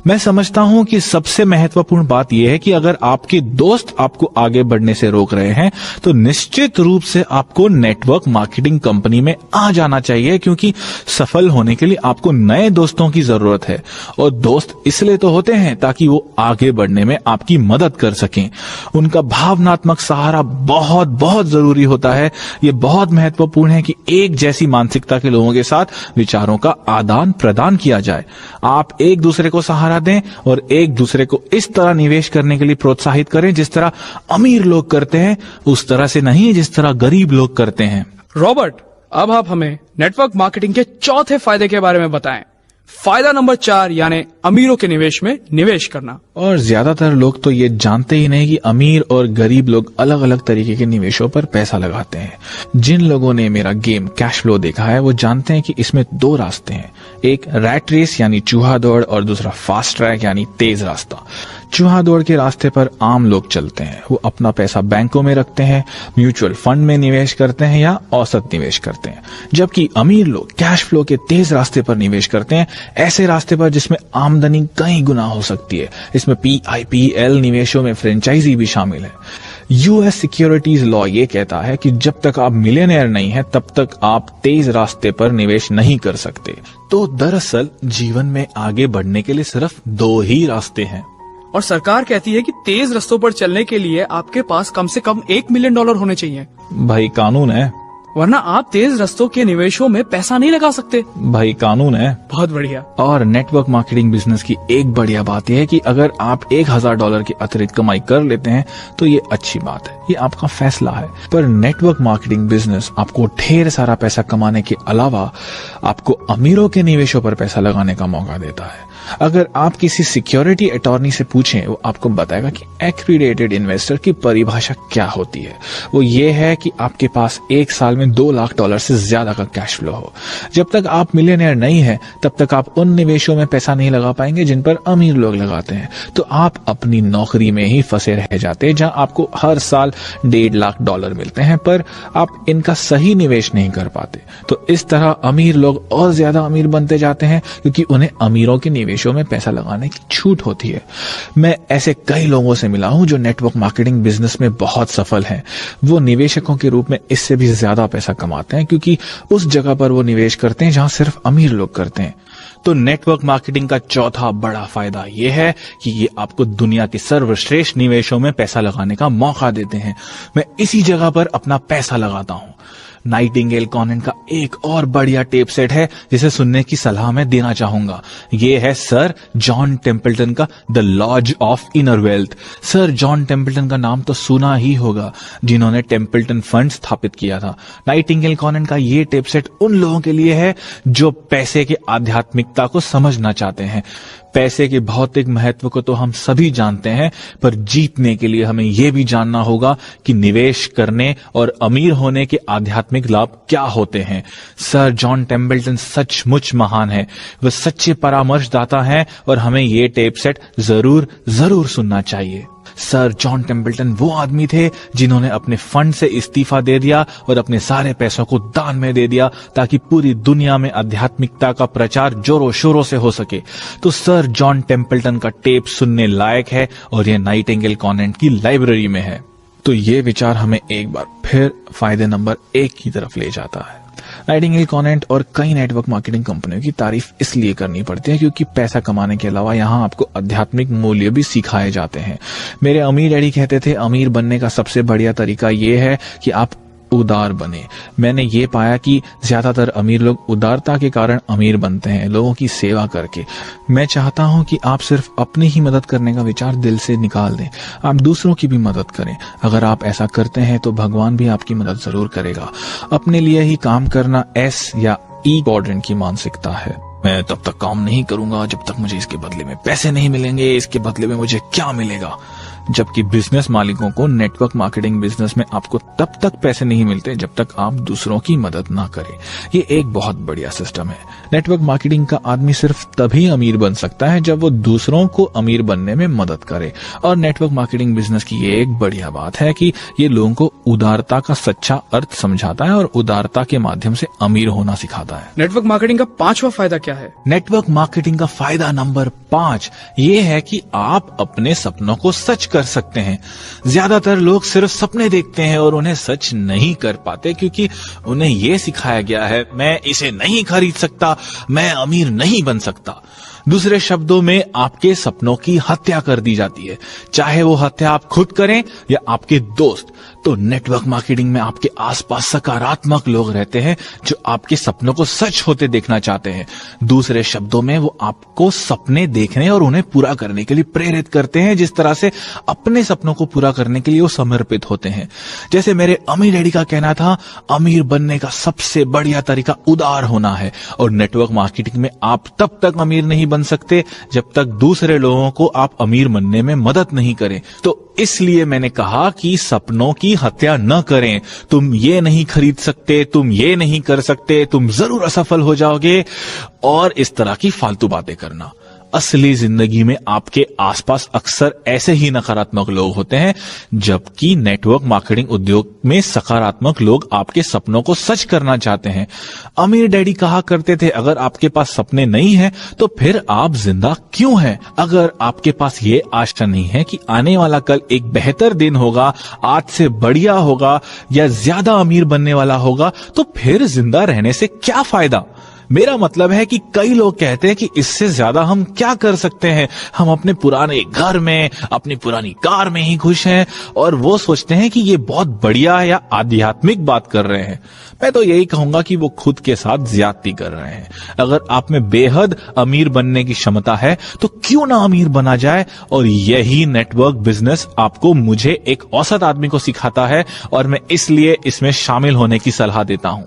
Speaker 2: मैं समझता हूं कि सबसे महत्वपूर्ण बात यह है कि अगर आपके दोस्त आपको आगे बढ़ने से रोक रहे हैं तो निश्चित रूप से आपको नेटवर्क मार्केटिंग कंपनी में आ जाना चाहिए, क्योंकि सफल होने के लिए आपको नए दोस्तों की जरूरत है। और दोस्त इसलिए तो होते हैं ताकि वो आगे बढ़ने में आपकी मदद कर सकें। उनका भावनात्मक सहारा बहुत बहुत जरूरी होता है। ये बहुत महत्वपूर्ण है कि एक जैसी मानसिकता के लोगों के साथ विचारों का आदान प्रदान किया जाए। आप एक दूसरे को सहारा दें और एक दूसरे को इस तरह निवेश करने के लिए प्रोत्साहित करें जिस तरह अमीर लोग करते हैं, उस तरह से नहीं जिस तरह गरीब लोग करते हैं।
Speaker 1: रॉबर्ट, अब आप हमें नेटवर्क मार्केटिंग के चौथे फायदे के बारे में बताएं। फायदा नंबर 4 यानी अमीरों के निवेश में निवेश करना।
Speaker 2: और ज्यादातर लोग तो ये जानते ही नहीं कि अमीर और गरीब लोग अलग अलग तरीके के निवेशों पर पैसा लगाते हैं। जिन लोगों ने मेरा गेम कैश फ्लो देखा है वो जानते हैं कि इसमें 2 रास्ते हैं, एक रैट रेस यानी चूहा दौड़ और दूसरा फास्ट ट्रैक यानी तेज रास्ता। चूहा दौड़ के रास्ते पर आम लोग चलते हैं। वो अपना पैसा बैंकों में रखते हैं, म्यूचुअल फंड में निवेश करते हैं या औसत निवेश करते हैं, जबकि अमीर लोग कैश फ्लो के तेज रास्ते पर निवेश करते हैं, ऐसे रास्ते पर जिसमें आमदनी कई गुना हो सकती है। इसमें PIPL निवेशों में फ्रेंचाइजी भी शामिल है। यूएस सिक्योरिटीज लॉ ये कहता है कि जब तक आप मिलियनेयर नहीं हैं तब तक आप तेज रास्ते पर निवेश नहीं कर सकते। तो दरअसल जीवन में आगे बढ़ने के लिए सिर्फ 2 ही रास्ते हैं।
Speaker 1: और सरकार कहती है कि तेज रास्तों पर चलने के लिए आपके पास कम से कम $1 मिलियन होने चाहिए।
Speaker 2: भाई कानून है,
Speaker 1: वरना आप तेज रास्तों के निवेशों में पैसा नहीं लगा सकते।
Speaker 2: भाई कानून है।
Speaker 1: बहुत बढ़िया।
Speaker 2: और नेटवर्क मार्केटिंग बिजनेस की एक बढ़िया बात यह है कि अगर आप $1000 की अतिरिक्त कमाई कर लेते हैं तो ये अच्छी बात है, ये आपका फैसला है। पर नेटवर्क मार्केटिंग बिजनेस आपको ढेर सारा पैसा कमाने के अलावा आपको अमीरों के निवेशों पर पैसा लगाने का मौका देता है। अगर आप किसी सिक्योरिटी अटॉर्नी से पूछें, वो आपको बताएगा कि एक्रीडेटेड इन्वेस्टर की परिभाषा क्या होती है। वो ये है कि आपके पास एक साल में $2 लाख से ज्यादा का कैश फ्लो हो। जब तक आप मिलियनेयर नहीं है तब तक आप उन निवेशों में पैसा नहीं लगा पाएंगे जिन पर अमीर लोग लगाते हैं। तो आप अपनी नौकरी में ही फंसे रह जाते हैं, जहां आपको हर साल $1.5 लाख मिलते हैं, पर आप इनका सही निवेश नहीं कर पाते। तो इस तरह अमीर लोग और ज्यादा अमीर बनते जाते हैं क्योंकि उन्हें अमीरों के निवेशों में पैसा लगाने की छूट होती है। मैं ऐसे कई लोगों से मिला हूं जो नेटवर्क मार्केटिंग बिजनेस में बहुत सफल हैं। वो निवेशकों के रूप में इससे भी ज्यादा पैसा कमाते हैं क्योंकि उस जगह पर वो निवेश करते हैं जहां सिर्फ अमीर लोग करते हैं। तो नेटवर्क मार्केटिंग का चौथा बड़ा फायदा यह है कि ये आपको दुनिया के सर्वश्रेष्ठ निवेशों में पैसा लगाने का मौका देते हैं। मैं इसी जगह पर अपना पैसा लगाता हूं। नाइटिंगेल कॉनेंट का एक और बढ़िया टेप सेट है जिसे सुनने की सलाह मैं देना चाहूंगा। ये है सर जॉन टेम्पल्टन का the laws of inner wealth. Sir John Templeton का नाम तो सुना ही होगा, जिन्होंने टेम्पल्टन फंड स्थापित किया था। नाइटिंगेल कॉनेंट का ये टेप सेट उन लोगों के लिए है जो पैसे के आध्यात्मिकता को समझना चाहते हैं। पैसे के भौतिक महत्व को तो हम सभी जानते हैं, पर जीतने के लिए हमें यह भी जानना होगा कि निवेश करने और अमीर होने के आध्यात्मिक लाभ क्या होते हैं। सर जॉन टेम्पल्टन सचमुच महान है, वह सच्चे परामर्शदाता हैं और हमें ये टेप सेट जरूर सुनना चाहिए। सर जॉन टेम्पल्टन वो आदमी थे जिन्होंने अपने फंड से इस्तीफा दे दिया और अपने सारे पैसों को दान में दे दिया ताकि पूरी दुनिया में आध्यात्मिकता का प्रचार जोरों शोरों से हो सके। तो सर जॉन टेम्पल्टन का टेप सुनने लायक है और यह नाइटिंगेल कॉनेंट की लाइब्रेरी में है। तो ये विचार हमें एक बार फिर फायदे नंबर 1 की तरफ ले जाता है। नाइटिंगेल कॉनेंट और कई नेटवर्क मार्केटिंग कंपनियों की तारीफ इसलिए करनी पड़ती है क्योंकि पैसा कमाने के अलावा यहाँ आपको आध्यात्मिक मूल्य भी सिखाए जाते हैं। मेरे अमीर डैडी कहते थे अमीर बनने का सबसे बढ़िया तरीका ये है कि आप उदार बने। मैंने ये पाया कि ज्यादातर अमीर लोग उदारता के कारण अमीर बनते हैं, लोगों की सेवा करके। मैं चाहता हूं कि आप सिर्फ अपनी ही मदद करने का विचार दिल से निकाल दें, आप दूसरों की भी मदद करें। अगर आप ऐसा करते हैं तो भगवान भी आपकी मदद जरूर करेगा। अपने लिए ही काम करना S या E क्वाड्रेंट की मानसिकता है। मैं तब तक काम नहीं करूंगा जब तक मुझे इसके बदले में पैसे नहीं मिलेंगे, इसके बदले में मुझे क्या मिलेगा। जबकि बिजनेस मालिकों को नेटवर्क मार्केटिंग बिजनेस में आपको तब तक पैसे नहीं मिलते जब तक आप दूसरों की मदद ना करें। ये एक बहुत बढ़िया सिस्टम है। नेटवर्क मार्केटिंग का आदमी सिर्फ तभी अमीर बन सकता है जब वो दूसरों को अमीर बनने में मदद करे। और नेटवर्क मार्केटिंग बिजनेस की ये एक बढ़िया बात है कि ये लोगों को उदारता का सच्चा अर्थ समझाता है और उदारता के माध्यम से अमीर होना सिखाता है।
Speaker 1: नेटवर्क मार्केटिंग का 5वां फायदा क्या है?
Speaker 2: नेटवर्क मार्केटिंग का फायदा नंबर 5 ये है कि आप अपने सपनों को सच कर सकते हैं। ज्यादातर लोग सिर्फ सपने देखते हैं और उन्हें सच नहीं कर पाते क्योंकि उन्हें यह सिखाया गया है, मैं इसे नहीं खरीद सकता, मैं अमीर नहीं बन सकता। दूसरे शब्दों में आपके सपनों की हत्या कर दी जाती है, चाहे वो हत्या आप खुद करें या आपके दोस्त। तो नेटवर्क मार्केटिंग में आपके आसपास सकारात्मक लोग रहते हैं जो आपके सपनों को सच होते देखना चाहते हैं। दूसरे शब्दों में वो आपको सपने देखने और उन्हें पूरा करने के लिए प्रेरित करते हैं, जिस तरह से अपने सपनों को पूरा करने के लिए वो समर्पित होते हैं। जैसे मेरे अमीर डैडी का कहना था, अमीर बनने का सबसे बढ़िया तरीका उदार होना है। और नेटवर्क मार्केटिंग में आप तब तक अमीर नहीं बन सकते जब तक दूसरे लोगों को आप अमीर बनने में मदद नहीं करें। तो इसलिए मैंने कहा कि सपनों की हत्या न करें। तुम ये नहीं खरीद सकते, तुम ये नहीं कर सकते, तुम जरूर असफल हो जाओगे, और इस तरह की फालतू बातें करना। असली जिंदगी में आपके आसपास अक्सर ऐसे ही नकारात्मक लोग होते हैं, जबकि नेटवर्क मार्केटिंग उद्योग में सकारात्मक लोग आपके सपनों को सच करना चाहते हैं। अमीर डैडी कहा करते थे, अगर आपके पास सपने नहीं हैं तो फिर आप जिंदा क्यों हैं? अगर आपके पास ये आशा नहीं है कि आने वाला कल एक बेहतर दिन होगा, आज से बढ़िया होगा या ज्यादा अमीर बनने वाला होगा, तो फिर जिंदा रहने से क्या फायदा? मेरा मतलब है कि कई लोग कहते हैं कि इससे ज्यादा हम क्या कर सकते हैं, हम अपने पुराने घर में, अपनी पुरानी कार में ही खुश हैं, और वो सोचते हैं कि ये बहुत बढ़िया या आध्यात्मिक बात कर रहे हैं। मैं तो यही कहूंगा कि वो खुद के साथ ज्यादती कर रहे हैं। अगर आप में बेहद अमीर बनने की क्षमता है तो क्यों ना अमीर बना जाए, और यही नेटवर्क बिजनेस आपको, मुझे, एक औसत आदमी को सिखाता है, और मैं इसलिए इसमें शामिल होने की सलाह देता हूं।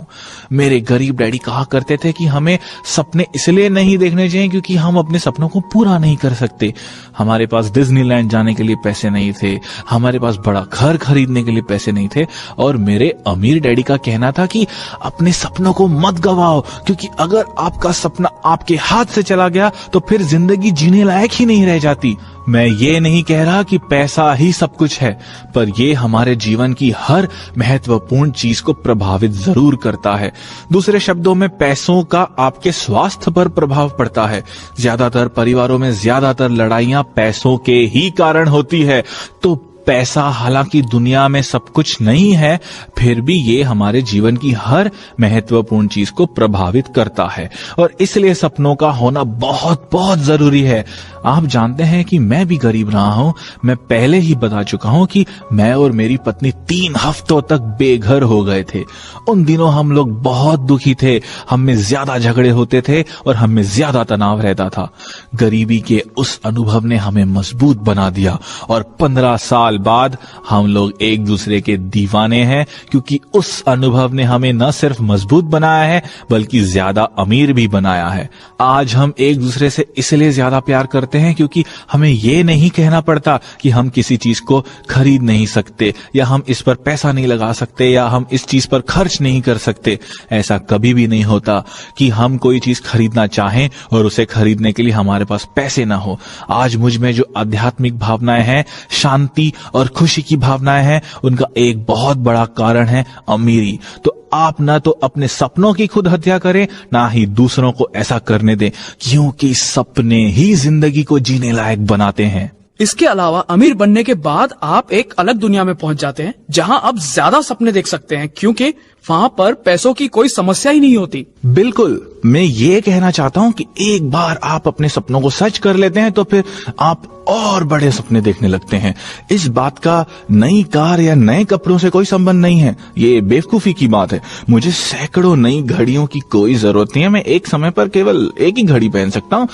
Speaker 2: मेरे गरीब डैडी कहा करते थे कि हमें सपने इसलिए नहीं देखने चाहिए क्योंकि हम अपने सपनों को पूरा नहीं कर सकते। हमारे पास डिज्नीलैंड जाने के लिए पैसे नहीं थे, हमारे पास बड़ा घर खरीदने के लिए पैसे नहीं थे, और मेरे अमीर डैडी का कहना था कि अपने सपनों को मत गवाओ, क्योंकि अगर आपका सपना आपके हाथ से चला गया तो फिर जिंदगी जीने लायक ही नहीं रह जाती। मैं ये नहीं कह रहा कि पैसा ही सब कुछ है, पर यह हमारे जीवन की हर महत्वपूर्ण चीज को प्रभावित जरूर करता है। दूसरे शब्दों में, पैसों का आपके स्वास्थ्य पर प्रभाव पड़ता है। ज्यादातर परिवारों में ज्यादातर लड़ाइयां पैसों के ही कारण होती है। तो पैसा हालांकि दुनिया में सब कुछ नहीं है, फिर भी ये हमारे जीवन की हर महत्वपूर्ण चीज को प्रभावित करता है, और इसलिए सपनों का होना बहुत बहुत जरूरी है। आप जानते हैं कि मैं भी गरीब रहा हूं। मैं पहले ही बता चुका हूं कि मैं और मेरी पत्नी 3 हफ्तों तक बेघर हो गए थे। उन दिनों हम लोग बहुत दुखी थे, हम में ज्यादा झगड़े होते थे और हम में ज्यादा तनाव रहता था। गरीबी के उस अनुभव ने हमें मजबूत बना दिया, और 15 साल बाद हम लोग एक दूसरे के दीवाने हैं, क्योंकि उस अनुभव ने हमें न सिर्फ मजबूत बनाया है बल्कि ज्यादा अमीर भी बनाया है। आज हम एक दूसरे से इसलिए ज्यादा प्यार करते हैं क्योंकि हमें यह नहीं कहना पड़ता कि हम किसी चीज को खरीद नहीं सकते, या हम इस पर पैसा नहीं लगा सकते, या हम इस चीज पर खर्च नहीं कर सकते। ऐसा कभी भी नहीं होता कि हम कोई चीज खरीदना चाहें और उसे खरीदने के लिए हमारे पास पैसे ना हो। आज मुझ में जो आध्यात्मिक भावनाएं हैं, शांति और खुशी की भावनाएं हैं, उनका एक बहुत बड़ा कारण है अमीरी। तो आप ना तो अपने सपनों की खुद हत्या करें, ना ही दूसरों को ऐसा करने दें, क्योंकि सपने ही जिंदगी को जीने लायक बनाते हैं।
Speaker 1: इसके अलावा अमीर बनने के बाद आप एक अलग दुनिया में पहुंच जाते हैं, जहां आप ज्यादा सपने देख सकते हैं, क्योंकि वहां पर पैसों की कोई समस्या ही नहीं होती।
Speaker 2: बिल्कुल, मैं ये कहना चाहता हूं कि एक बार आप अपने सपनों को सच कर लेते हैं तो फिर आप और बड़े सपने देखने लगते हैं। इस बात का नई कार या नए कपड़ों से कोई संबंध नहीं है, ये बेवकूफी की बात है। मुझे सैकड़ों नई घड़ियों की कोई जरूरत नहीं है, मैं एक समय पर केवल एक ही घड़ी पहन सकता हूँ।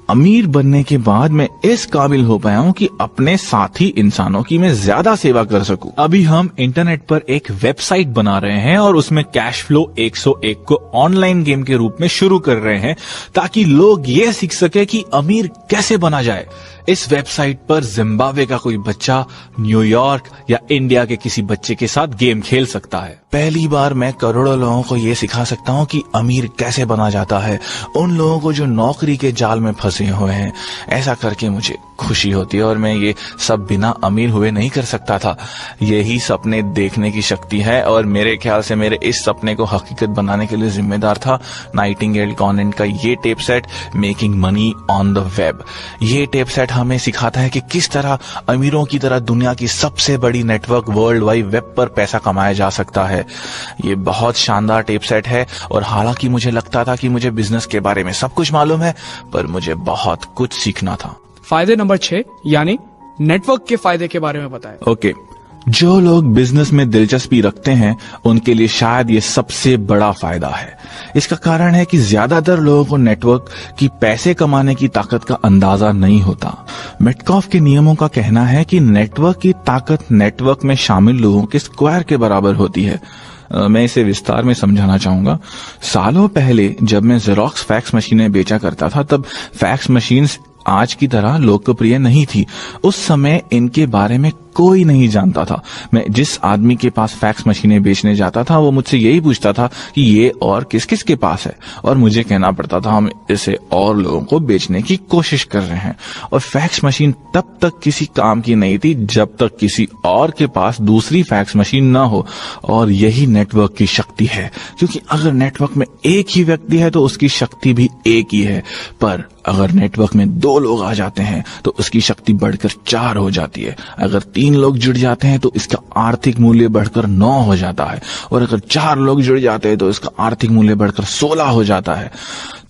Speaker 2: अमीर बनने के बाद मैं इस काबिल हो पाया हूँ कि अपने साथी इंसानों की मैं ज्यादा सेवा कर सकूं। अभी हम इंटरनेट पर एक वेबसाइट बना रहे हैं और उसमें कैश फ्लो 101 को ऑनलाइन गेम के रूप में शुरू शुरू कर रहे हैं ताकि लोग ये सीख सके कि अमीर कैसे बना जाए। इस वेबसाइट पर जिम्बाब्वे का कोई बच्चा न्यूयॉर्क या इंडिया के किसी बच्चे के साथ गेम खेल सकता है। पहली बार मैं करोड़ों लोगों को ये सिखा सकता हूँ कि अमीर कैसे बना जाता है, उन लोगों को जो नौकरी के जाल में फंसे हुए हैं। ऐसा करके मुझे खुशी होती है और मैं ये सब बिना अमीर हुए नहीं कर सकता था। यही सपने देखने की शक्ति है और मेरे ख्याल से मेरे इस सपने को हकीकत बनाने के लिए जिम्मेदार था नाइटिंगेल कॉन्वेंट का ये tape set, making money on the web. ये टेप सेट हमें सिखाता है कि किस तरह अमीरों की तरह दुनिया की सबसे बड़ी नेटवर्क वर्ल्ड वाइड वेब पर पैसा कमाया जा सकता है। ये बहुत शानदार टेप सेट है और हालांकि मुझे लगता था कि मुझे बिजनेस के बारे में सब कुछ मालूम है, पर मुझे बहुत कुछ सीखना था।
Speaker 1: फायदे नंबर 6 यानी नेटवर्क के फायदे के बारे में बताएं।
Speaker 2: ओके, जो लोग बिजनेस में दिलचस्पी रखते हैं उनके लिए शायद ये सबसे बड़ा फायदा है। इसका कारण है कि ज्यादातर लोगों को नेटवर्क की पैसे कमाने की ताकत का अंदाजा नहीं होता। मेटकॉफ के नियमों का कहना है कि नेटवर्क की ताकत नेटवर्क में शामिल लोगों के स्क्वायर के बराबर होती है। मैं इसे विस्तार में समझाना चाहूंगा। सालों पहले जब मैं जेरोक्स फैक्स मशीनें बेचा करता था, तब फैक्स मशीन्स आज की तरह लोकप्रिय नहीं थी। उस समय इनके बारे में कोई नहीं जानता था। मैं जिस आदमी के पास फैक्स मशीनें बेचने जाता था वो मुझसे यही पूछता था कि ये और किस किस के पास है, और मुझे कहना पड़ता था हम इसे और लोगों को बेचने की कोशिश कर रहे हैं। और फैक्स मशीन तब तक किसी काम की नहीं थी जब तक किसी और के पास दूसरी फैक्स मशीन ना हो। और यही नेटवर्क की शक्ति है, क्योंकि अगर नेटवर्क में एक ही व्यक्ति है तो उसकी शक्ति भी एक ही है, पर अगर नेटवर्क में 2 लोग आ जाते हैं तो उसकी शक्ति बढ़कर 4 हो जाती है। अगर 3 लोग जुड़ जाते हैं तो इसका आर्थिक मूल्य बढ़कर 9 हो जाता है, और अगर 4 लोग जुड़ जाते हैं तो इसका आर्थिक मूल्य बढ़कर 16 हो जाता है।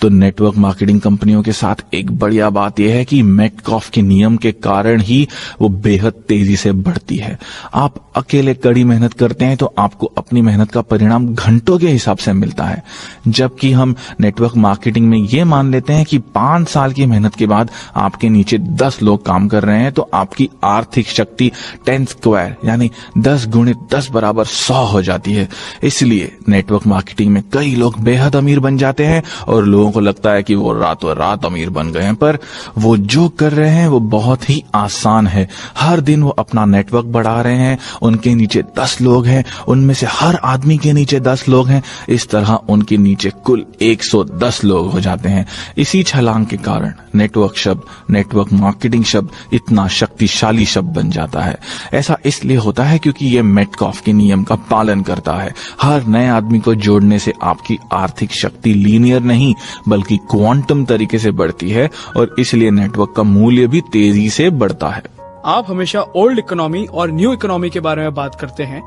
Speaker 2: तो नेटवर्क मार्केटिंग कंपनियों के साथ एक बढ़िया बात यह है कि मेटकॉफ के नियम के कारण ही वो बेहद तेजी से बढ़ती है। आप अकेले कड़ी मेहनत करते हैं तो आपको अपनी मेहनत का परिणाम घंटों के हिसाब से मिलता है, जबकि हम नेटवर्क मार्केटिंग में ये मान लेते हैं कि 5 साल की मेहनत के बाद आपके नीचे 10 लोग काम कर रहे हैं तो आपकी आर्थिक शक्ति 10 स्क्वायर यानी 10 गुणित 10 बराबर 100 हो जाती है। इसलिए नेटवर्क मार्केटिंग में कई लोग बेहद अमीर बन जाते हैं और लोगों को लगता है कि वो रातों रात अमीर बन गए हैं, पर वो जो कर रहे हैं वो बहुत ही आसान है। हर दिन वो अपना नेटवर्क बढ़ा रहे हैं, उनके नीचे 10 लोग हैं, उनमें से हर आदमी के नीचे 10 लोग हैं। इस तरह उनके नीचे कुल 110 लोग हो जाते हैं। इसी छलांग के कारण नेटवर्क शब्द, नेटवर्क मार्केटिंग शब्द इतना शक्तिशाली शब्द बन जाता है। ऐसा इसलिए होता है क्योंकि ये मेटकॉफ के नियम का पालन करता है। हर नए आदमी को जोड़ने से आपकी आर्थिक शक्ति लीनियर नहीं बल्कि क्वांटम तरीके से बढ़ती है, और इसलिए नेटवर्क का मूल्य भी तेजी से बढ़ता है।
Speaker 1: आप हमेशा ओल्ड इकोनॉमी और न्यू इकोनॉमी के बारे में बात करते हैं,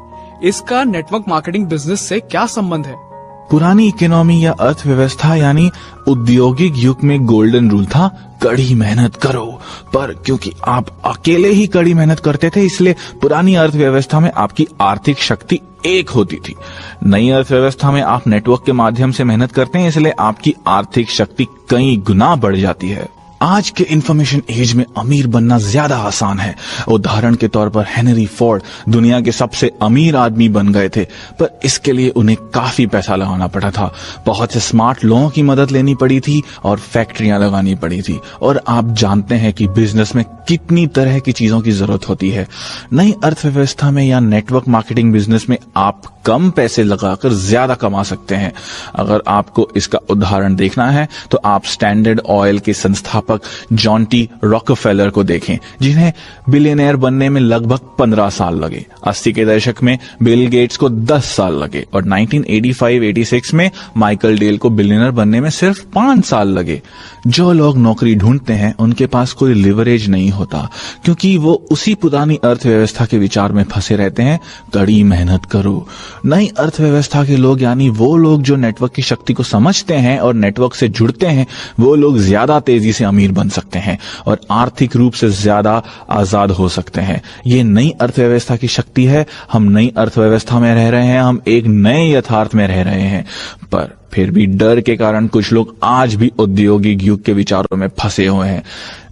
Speaker 1: इसका नेटवर्क मार्केटिंग बिजनेस से क्या संबंध है?
Speaker 2: पुरानी इकोनॉमी या अर्थव्यवस्था यानी औद्योगिक युग में गोल्डन रूल था, कड़ी मेहनत करो। पर क्योंकि आप अकेले ही कड़ी मेहनत करते थे, इसलिए पुरानी अर्थव्यवस्था में आपकी आर्थिक शक्ति एक होती थी। नई अर्थव्यवस्था में आप नेटवर्क के माध्यम से मेहनत करते हैं, इसलिए आपकी आर्थिक शक्ति कई गुना बढ़ जाती है। आज के इंफॉर्मेशन एज में अमीर बनना ज्यादा आसान है। उदाहरण के तौर पर हेनरी फोर्ड दुनिया के सबसे अमीर आदमी बन गए थे, पर इसके लिए उन्हें काफी पैसा लगाना पड़ा था। बहुत से स्मार्ट लोगों की मदद लेनी पड़ी थी और फैक्ट्रियां लगानी पड़ी थी। और आप जानते हैं कि बिजनेस में कितनी तरह की चीजों की जरूरत होती है। नई अर्थव्यवस्था में या नेटवर्क मार्केटिंग बिजनेस में आप कम पैसे लगाकर ज्यादा कमा सकते हैं। अगर आपको इसका उदाहरण देखना है तो आप स्टैंडर्ड ऑयल के संस्थापक जॉन टी रॉकफेलर को देखें, जिन्हें बिलियनर बनने में लगभग 15 साल लगे। 80 के दशक में बिल गेट्स को 10 साल लगे और 1985-86 में माइकल डेल को बिलियनर बनने में सिर्फ 5 साल लगे। जो लोग नौकरी ढूंढते हैं उनके पास कोई लिवरेज नहीं होता, क्योंकि वो उसी पुरानी अर्थव्यवस्था के विचार में फंसे रहते हैं, कड़ी मेहनत करो। नई अर्थव्यवस्था के लोग यानी वो लोग जो नेटवर्क की शक्ति को समझते हैं और नेटवर्क से जुड़ते हैं, वो लोग ज्यादा तेजी से अमीर बन सकते हैं और आर्थिक रूप से ज्यादा आजाद हो सकते हैं। ये नई अर्थव्यवस्था की शक्ति है। हम नई अर्थव्यवस्था में रह रहे हैं, हम एक नए यथार्थ में रह रहे हैं, पर फिर भी डर के कारण कुछ लोग आज भी औद्योगिक युग के विचारों में फंसे हुए हैं।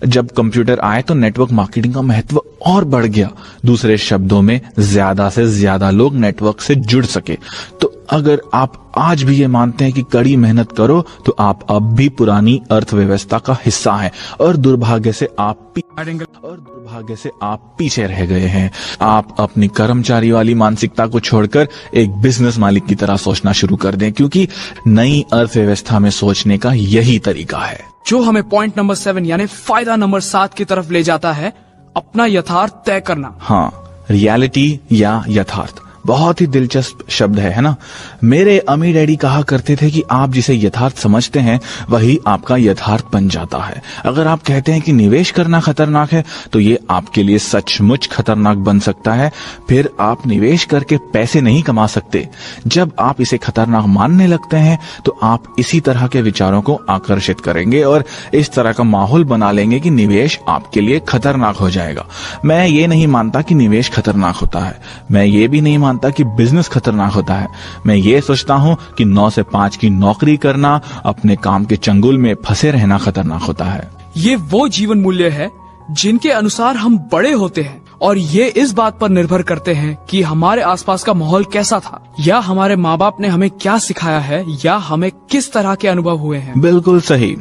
Speaker 2: जब कंप्यूटर आए तो नेटवर्क मार्केटिंग का महत्व और बढ़ गया। दूसरे शब्दों में ज्यादा से ज्यादा लोग नेटवर्क से जुड़ सके। तो अगर आप आज भी ये मानते हैं कि कड़ी मेहनत करो तो आप अब भी पुरानी अर्थव्यवस्था का हिस्सा हैं और दुर्भाग्य से आप पीछे रह गए हैं। आप अपनी कर्मचारी वाली मानसिकता को छोड़कर एक बिजनेस मालिक की तरह सोचना शुरू कर दें, क्योंकि नई अर्थव्यवस्था में सोचने का यही तरीका है
Speaker 1: जो हमें पॉइंट नंबर 7 यानी फायदा नंबर 7 की तरफ ले जाता है, अपना यथार्थ तय करना।
Speaker 2: हाँ, रियलिटी या यथार्थ, बहुत ही दिलचस्प शब्द है ना। मेरे अम्मी डैडी कहा करते थे कि आप जिसे यथार्थ समझते हैं वही आपका यथार्थ बन जाता है। अगर आप कहते हैं कि निवेश करना खतरनाक है तो ये आपके लिए सचमुच खतरनाक बन सकता है। फिर आप निवेश करके पैसे नहीं कमा सकते। जब आप इसे खतरनाक मानने लगते हैं तो आप इसी तरह के विचारों को आकर्षित करेंगे और इस तरह का माहौल बना लेंगे कि निवेश आपके लिए खतरनाक हो जाएगा। मैं ये नहीं मानता कि निवेश खतरनाक होता है। मैं ये भी नहीं मानता कि बिजनेस खतरनाक होता है। मैं ये सोचता हूं कि 9 से 5 की नौकरी करना, अपने काम के चंगुल में फंसे रहना खतरनाक होता है।
Speaker 1: ये वो जीवन मूल्य है जिनके अनुसार हम बड़े होते हैं और ये इस बात पर निर्भर करते हैं कि हमारे आसपास का माहौल कैसा था, या हमारे माँ बाप ने हमें क्या सिखाया है, या हमें किस तरह के अनुभव हुए हैं।
Speaker 2: बिल्कुल सही।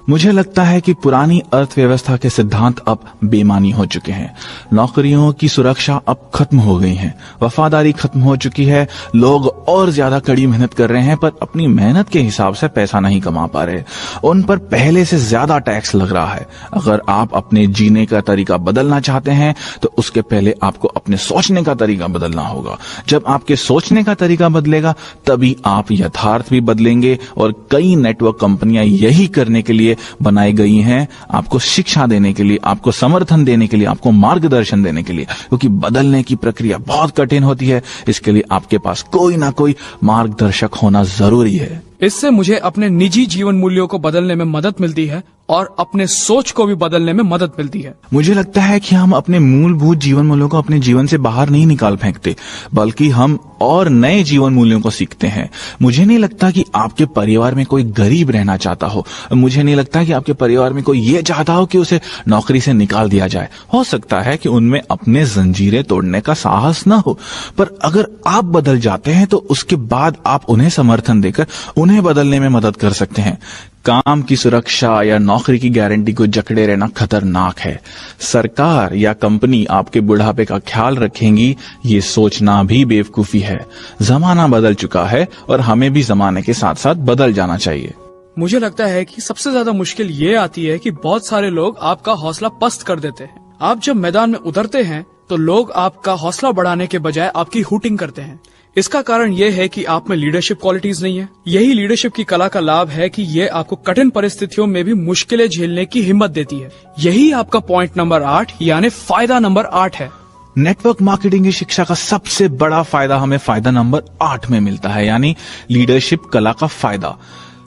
Speaker 2: मुझे लगता है कि पुरानी अर्थव्यवस्था के सिद्धांत अब बेमानी हो चुके हैं। नौकरियों की सुरक्षा अब खत्म हो गई है, वफादारी खत्म हो चुकी है। लोग और ज्यादा कड़ी मेहनत कर रहे हैं पर अपनी मेहनत के हिसाब से पैसा नहीं कमा पा रहे। उन पर पहले से ज्यादा टैक्स लग रहा है। अगर आप अपने जीने का तरीका बदलना चाहते हैं तो उसके पहले आपको अपने सोचने का तरीका बदलना होगा। जब आपके सोचने का तरीका बदलेगा तभी आप यथार्थ भी बदलेंगे। और कई नेटवर्क कंपनियां यही करने के लिए बनाई गई हैं, आपको शिक्षा देने के लिए, आपको समर्थन देने के लिए, आपको मार्गदर्शन देने के लिए, क्योंकि बदलने की प्रक्रिया बहुत कठिन होती है। इसके लिए आपके पास कोई ना कोई मार्गदर्शक होना जरूरी है।
Speaker 1: इससे मुझे अपने निजी जीवन मूल्यों को बदलने में मदद मिलती है और अपने सोच को भी बदलने में मदद मिलती है।
Speaker 2: मुझे लगता है कि हम अपने मूलभूत जीवन मूल्यों को अपने जीवन से बाहर नहीं निकाल फेंकते, बल्कि हम और नए जीवन मूल्यों को सीखते हैं। मुझे नहीं लगता कि आपके परिवार में कोई गरीब रहना चाहता हो। मुझे नहीं लगता कि आपके परिवार में कोई ये चाहता हो कि उसे नौकरी से निकाल दिया जाए। हो सकता है कि उनमें अपने जंजीरें तोड़ने का साहस न हो, पर अगर आप बदल जाते हैं तो उसके बाद आप उन्हें समर्थन देकर उन्हें बदलने में मदद कर सकते हैं। काम की सुरक्षा या नौकरी की गारंटी को जकड़े रहना खतरनाक है। सरकार या कंपनी आपके बुढ़ापे का ख्याल रखेंगी, ये सोचना भी बेवकूफी है। जमाना बदल चुका है और हमें भी जमाने के साथ साथ बदल जाना चाहिए।
Speaker 1: मुझे लगता है कि सबसे ज्यादा मुश्किल ये आती है कि बहुत सारे लोग आपका हौसला पस्त कर देते हैं। आप जब मैदान में उतरते हैं तो लोग आपका हौसला बढ़ाने के बजाय आपकी हुटिंग करते हैं। इसका कारण ये है कि आप में लीडरशिप क्वालिटीज नहीं है। यही लीडरशिप की कला का लाभ है कि ये आपको कठिन परिस्थितियों में भी मुश्किलें झेलने की हिम्मत देती है। यही आपका पॉइंट नंबर 8 यानी फायदा नंबर 8 है।
Speaker 2: नेटवर्क मार्केटिंग की शिक्षा का सबसे बड़ा फायदा हमें फायदा नंबर 8 में मिलता है, यानी लीडरशिप कला का फायदा।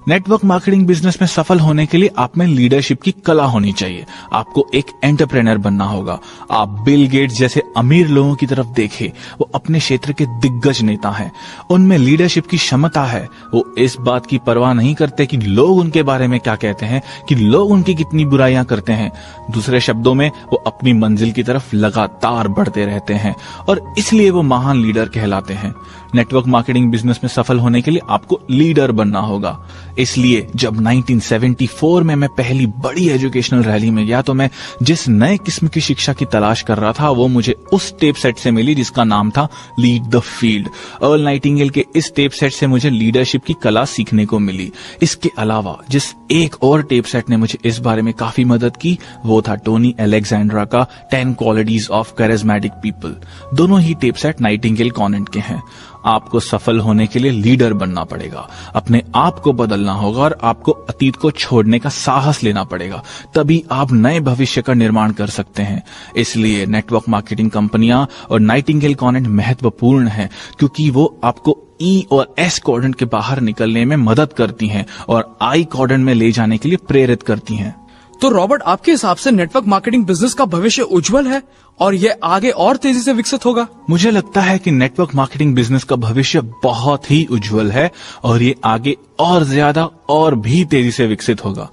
Speaker 2: नेटवर्क मार्केटिंग बिजनेस में सफल होने के लिए आप में लीडरशिप की कला होनी चाहिए। आपको एक एंटरप्रेन्योर बनना होगा। आप बिल गेट्स जैसे अमीर लोगों की तरफ देखें, वो अपने क्षेत्र के दिग्गज नेता हैं। उनमें लीडरशिप की क्षमता है। वो इस बात की परवाह नहीं करते कि लोग उनके बारे में क्या कहते हैं, कि लोग उनकी कितनी बुराइयां करते हैं। दूसरे शब्दों में वो अपनी मंजिल की तरफ लगातार बढ़ते रहते हैं और इसलिए वो महान लीडर कहलाते हैं। नेटवर्क मार्केटिंग बिजनेस में सफल होने के लिए आपको लीडर बनना होगा। इसलिए जब 1974 में मैं पहली बड़ी एजुकेशनल रैली में गया तो मैं जिस नए किस्म की शिक्षा की तलाश कर रहा था वो मुझे उस टेप सेट से मिली जिसका नाम था lead the field. Earl Nightingale के इस टेप सेट से मुझे लीडरशिप की कला सीखने को मिली। इसके अलावा जिस एक और टेप सेट ने मुझे इस बारे में काफी मदद की वो था टोनी अलेक्जेंड्रा का 10 क्वालिटीज ऑफ कैरिज्मेटिक पीपल। दोनों ही टेप सेट नाइटिंगेल कॉन्वेंट के हैं। आपको सफल होने के लिए लीडर बनना पड़ेगा, अपने आप को बदलना होगा और आपको अतीत को छोड़ने का साहस लेना पड़ेगा। तभी आप नए भविष्य का निर्माण कर सकते हैं। इसलिए नेटवर्क मार्केटिंग कंपनियां और नाइटिंगेल कॉन्वेंट महत्वपूर्ण है, क्योंकि वो आपको ई और एस क्वाड्रेंट के बाहर निकलने में मदद करती हैं और आई क्वाड्रेंट में ले जाने के लिए प्रेरित करती हैं।
Speaker 1: तो रॉबर्ट, आपके हिसाब से नेटवर्क मार्केटिंग बिजनेस का भविष्य उज्जवल है और ये आगे और तेजी से विकसित होगा?
Speaker 2: मुझे लगता है कि नेटवर्क मार्केटिंग बिजनेस का भविष्य बहुत ही उज्जवल है और ये आगे और ज्यादा और भी तेजी से विकसित होगा।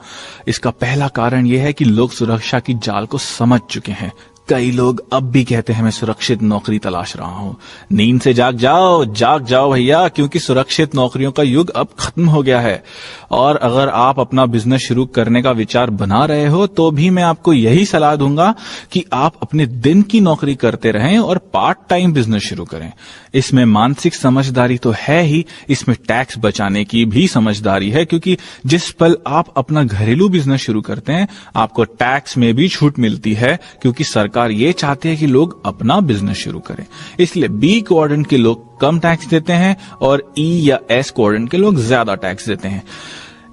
Speaker 2: इसका पहला कारण यह है कि लोग सुरक्षा की जाल को समझ चुके हैं। कई लोग अब भी कहते हैं मैं सुरक्षित नौकरी तलाश रहा हूं। नींद से जाग जाओ भैया, क्योंकि सुरक्षित नौकरियों का युग अब खत्म हो गया है। और अगर आप अपना बिजनेस शुरू करने का विचार बना रहे हो तो भी मैं आपको यही सलाह दूंगा कि आप अपने दिन की नौकरी करते रहें और पार्ट टाइम बिजनेस शुरू करें। इसमें मानसिक समझदारी तो है ही, इसमें टैक्स बचाने की भी समझदारी है, क्योंकि जिस पल आप अपना घरेलू बिजनेस शुरू करते हैं आपको टैक्स में भी छूट मिलती है, क्योंकि सरकार ये चाहते हैं कि लोग अपना बिजनेस शुरू करें। इसलिए बी क्वाड्रेंट के लोग कम टैक्स देते हैं और ई या एस क्वाड्रेंट के लोग ज्यादा टैक्स देते हैं।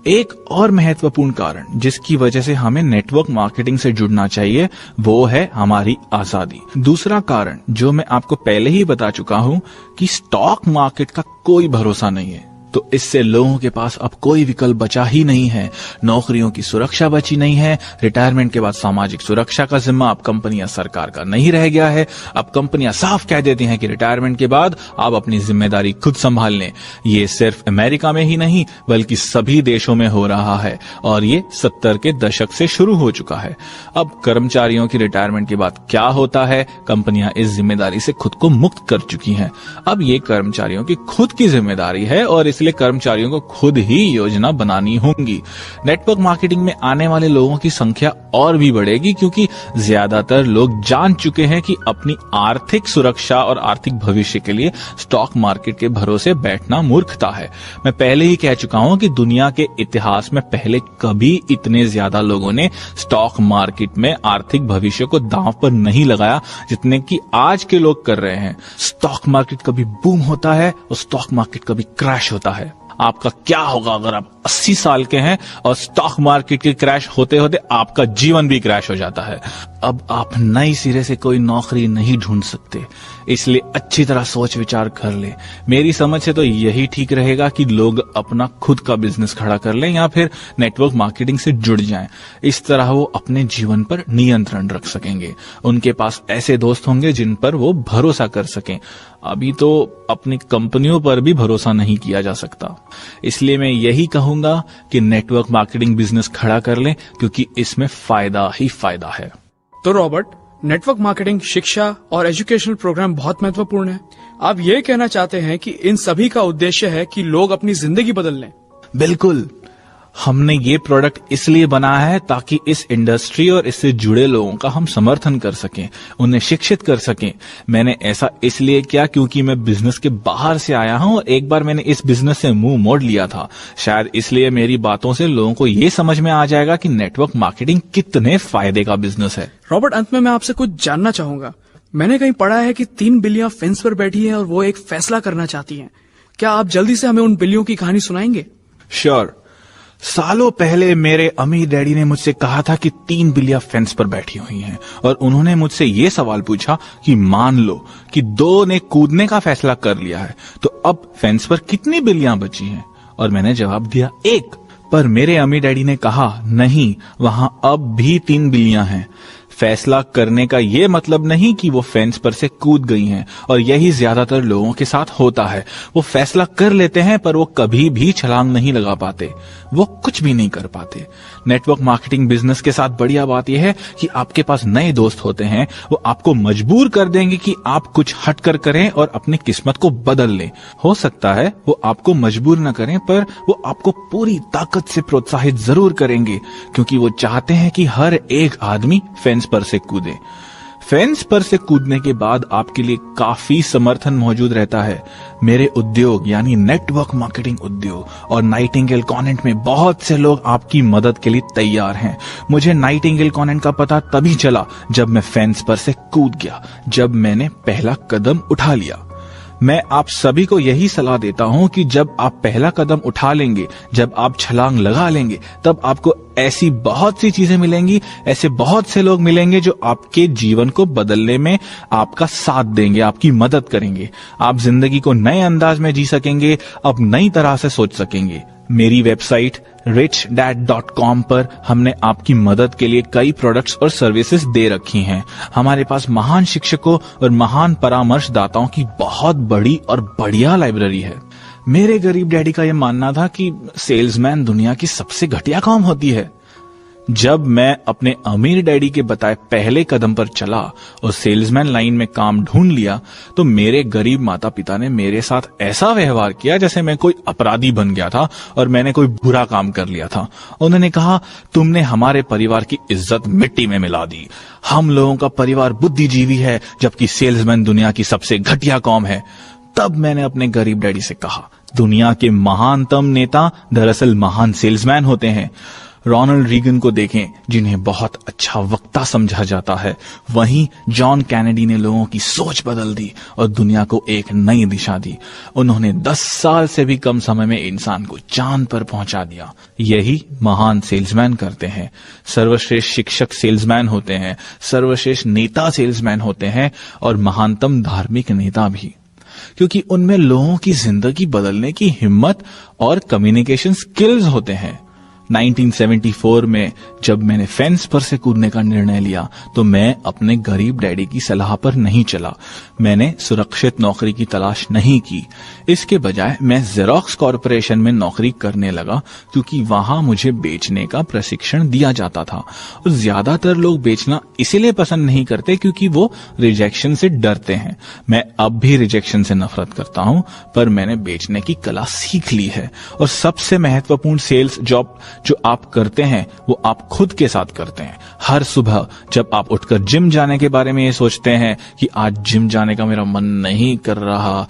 Speaker 2: एक और महत्वपूर्ण कारण जिसकी वजह से हमें नेटवर्क मार्केटिंग से जुड़ना चाहिए वो है हमारी आजादी। दूसरा कारण जो मैं आपको पहले ही बता चुका हूं कि स्टॉक मार्केट का कोई भरोसा नहीं है, तो इससे लोगों के पास अब कोई विकल्प बचा ही नहीं है। नौकरियों की सुरक्षा बची नहीं है। रिटायरमेंट के बाद सामाजिक सुरक्षा का जिम्मा अब कंपनियां सरकार का नहीं रह गया है। अब कंपनियां साफ कह देती हैं कि रिटायरमेंट के बाद आप अपनी जिम्मेदारी खुद संभाल लें। ये सिर्फ अमेरिका में ही नहीं बल्कि सभी देशों में हो रहा है और ये 70 के दशक से शुरू हो चुका है। अब कर्मचारियों की रिटायरमेंट के बाद क्या होता है, कंपनियां इस जिम्मेदारी से खुद को मुक्त कर चुकी हैं। अब ये कर्मचारियों की खुद की जिम्मेदारी है और इसलिए कर्मचारियों को खुद ही योजना बनानी होगी। नेटवर्क मार्केटिंग में आने वाले लोगों की संख्या और भी बढ़ेगी, क्योंकि ज्यादातर लोग जान चुके हैं कि अपनी आर्थिक सुरक्षा और आर्थिक भविष्य के लिए स्टॉक मार्केट के भरोसे बैठना मूर्खता है। मैं पहले ही कह चुका हूं कि दुनिया के इतिहास में पहले कभी इतने ज्यादा लोगों ने स्टॉक मार्केट में आर्थिक भविष्य को दांव पर नहीं लगाया जितने कि आज के लोग कर रहे हैं। स्टॉक मार्केट कभी बूम होता है और स्टॉक मार्केट कभी क्रैश होता है। आपका क्या होगा अगर आप 80 साल के हैं और स्टॉक मार्केट के क्रैश होते होते आपका जीवन भी क्रैश हो जाता है। अब आप नई सिरे से कोई नौकरी नहीं ढूंढ सकते, इसलिए अच्छी तरह सोच विचार कर ले। मेरी समझ से तो यही ठीक रहेगा कि लोग अपना खुद का बिजनेस खड़ा कर लें या फिर नेटवर्क मार्केटिंग से जुड़ जाएं। इस तरह वो अपने जीवन पर नियंत्रण रख सकेंगे। उनके पास ऐसे दोस्त होंगे जिन पर वो भरोसा कर सकें। अभी तो अपनी कंपनियों पर भी भरोसा नहीं किया जा सकता। इसलिए मैं यही कहूंगा कि नेटवर्क मार्केटिंग बिजनेस खड़ा कर लें, क्योंकि इसमें फायदा ही फायदा है।
Speaker 1: तो रॉबर्ट, नेटवर्क मार्केटिंग, शिक्षा और एजुकेशनल प्रोग्राम बहुत महत्वपूर्ण है। आप ये कहना चाहते हैं कि इन सभी का उद्देश्य है कि लोग अपनी जिंदगी बदल लें?
Speaker 2: बिल्कुल। हमने ये प्रोडक्ट इसलिए बनाया है ताकि इस इंडस्ट्री और इससे जुड़े लोगों का हम समर्थन कर सकें, उन्हें शिक्षित कर सकें। मैंने ऐसा इसलिए किया क्योंकि मैं बिजनेस के बाहर से आया हूं और एक बार मैंने इस बिजनेस से मुंह मोड़ लिया था। शायद इसलिए मेरी बातों से लोगों को ये समझ में आ जाएगा कि नेटवर्क मार्केटिंग कितने फायदे का बिजनेस है।
Speaker 1: रॉबर्ट, अंत में मैं आपसे कुछ जानना चाहूंगा। मैंने कहीं पढ़ा है कि 3 बिल्लियां फेंस पर बैठी हैं और वो एक फैसला करना चाहती हैं। क्या आप जल्दी से हमें उन बिल्लियों की कहानी सुनाएंगे?
Speaker 2: श्योर। सालों पहले मेरे अमीर डैडी ने मुझसे कहा था कि 3 बिल्लियां फेंस पर बैठी हुई हैं और उन्होंने मुझसे ये सवाल पूछा कि मान लो कि 2 ने कूदने का फैसला कर लिया है, तो अब फेंस पर कितनी बिल्लियां बची हैं? और मैंने जवाब दिया 1। पर मेरे अमीर डैडी ने कहा नहीं, वहां अब भी 3 बिल्लियां हैं। फैसला करने का ये मतलब नहीं कि वो फेंस पर से कूद गई हैं, और यही ज्यादातर लोगों के साथ होता है। वो फैसला कर लेते हैं पर वो कभी भी छलांग नहीं लगा पाते, वो कुछ भी नहीं कर पाते। नेटवर्क मार्केटिंग बिजनेस के साथ बढ़िया बात यह है कि आपके पास नए दोस्त होते हैं, वो आपको मजबूर कर देंगे कि आप कुछ हटकर करें और अपनी किस्मत को बदल लें। हो सकता है वो आपको मजबूर न करें, पर वो आपको पूरी ताकत से प्रोत्साहित जरूर करेंगे, क्योंकि वो चाहते हैं कि हर एक आदमी फेंस पर से कूदे। फेंस पर से कूदने के बाद आपके लिए काफी समर्थन मौजूद रहता है। मेरे उद्योग यानी नेटवर्क मार्केटिंग उद्योग और नाइटिंगेल कॉन्वेंट में बहुत से लोग आपकी मदद के लिए तैयार हैं। मुझे नाइटिंगेल कॉन्वेंट का पता तभी चला जब मैं फेंस पर से कूद गया, जब मैंने पहला कदम उठा लिया। मैं आप सभी को यही सलाह देता हूं कि जब आप पहला कदम उठा लेंगे, जब आप छलांग लगा लेंगे, तब आपको ऐसी बहुत सी चीजें मिलेंगी, ऐसे बहुत से लोग मिलेंगे जो आपके जीवन को बदलने में आपका साथ देंगे, आपकी मदद करेंगे। आप जिंदगी को नए अंदाज में जी सकेंगे, अब नई तरह से सोच सकेंगे। मेरी वेबसाइट richdad.com पर हमने आपकी मदद के लिए कई प्रोडक्ट्स और सर्विसेज दे रखी हैं। हमारे पास महान शिक्षकों और महान परामर्शदाताओं की बहुत बड़ी और बढ़िया लाइब्रेरी है। मेरे गरीब डैडी का यह मानना था कि सेल्समैन दुनिया की सबसे घटिया काम होती है। जब मैं अपने अमीर डैडी के बताए पहले कदम पर चला और सेल्समैन लाइन में काम ढूंढ लिया, तो मेरे गरीब माता पिता ने मेरे साथ ऐसा व्यवहार किया जैसे मैं कोई अपराधी बन गया था और मैंने कोई बुरा काम कर लिया था। उन्होंने कहा, तुमने हमारे परिवार की इज्जत मिट्टी में मिला दी। हम लोगों का परिवार बुद्धिजीवी है, जबकि सेल्समैन दुनिया की सबसे घटिया कौम है। तब मैंने अपने गरीब डैडी से कहा, दुनिया के महानतम नेता दरअसल महान सेल्समैन होते हैं। रोनाल्ड रीगन को देखें, जिन्हें बहुत अच्छा वक्ता समझा जाता है। वहीं जॉन कैनेडी ने लोगों की सोच बदल दी और दुनिया को एक नई दिशा दी। उन्होंने 10 साल से भी कम समय में इंसान को चांद पर पहुंचा दिया। यही महान सेल्समैन करते हैं। सर्वश्रेष्ठ शिक्षक सेल्समैन होते हैं, सर्वश्रेष्ठ नेता सेल्समैन होते हैं और महानतम धार्मिक नेता भी, क्योंकि उनमें लोगों की जिंदगी बदलने की हिम्मत और कम्युनिकेशन स्किल्स होते हैं। 1974 में जब मैंने फेंस पर से कूदने का निर्णय लिया, तो मैं अपने गरीब डैडी की सलाह पर नहीं चला। मैंने सुरक्षित नौकरी की तलाश नहीं की। इसके बजाय मैं जेरोक्स कॉर्पोरेशन में नौकरी करने लगा, क्योंकि वहां मुझे बेचने का प्रशिक्षण दिया जाता था। और ज्यादातर लोग बेचना इसीलिए पसंद नहीं करते क्योंकि वो रिजेक्शन से डरते हैं। मैं अब भी रिजेक्शन से नफरत करता हूं, पर मैंने बेचने की कला सीख ली है। और सबसे महत्वपूर्ण सेल्स जॉब जो आप करते हैं वो आप खुद के साथ करते हैं। हर सुबह जब आप उठकर जिम जाने के बारे में ये सोचते हैं कि आज जिम जाने का मेरा मन नहीं कर रहा,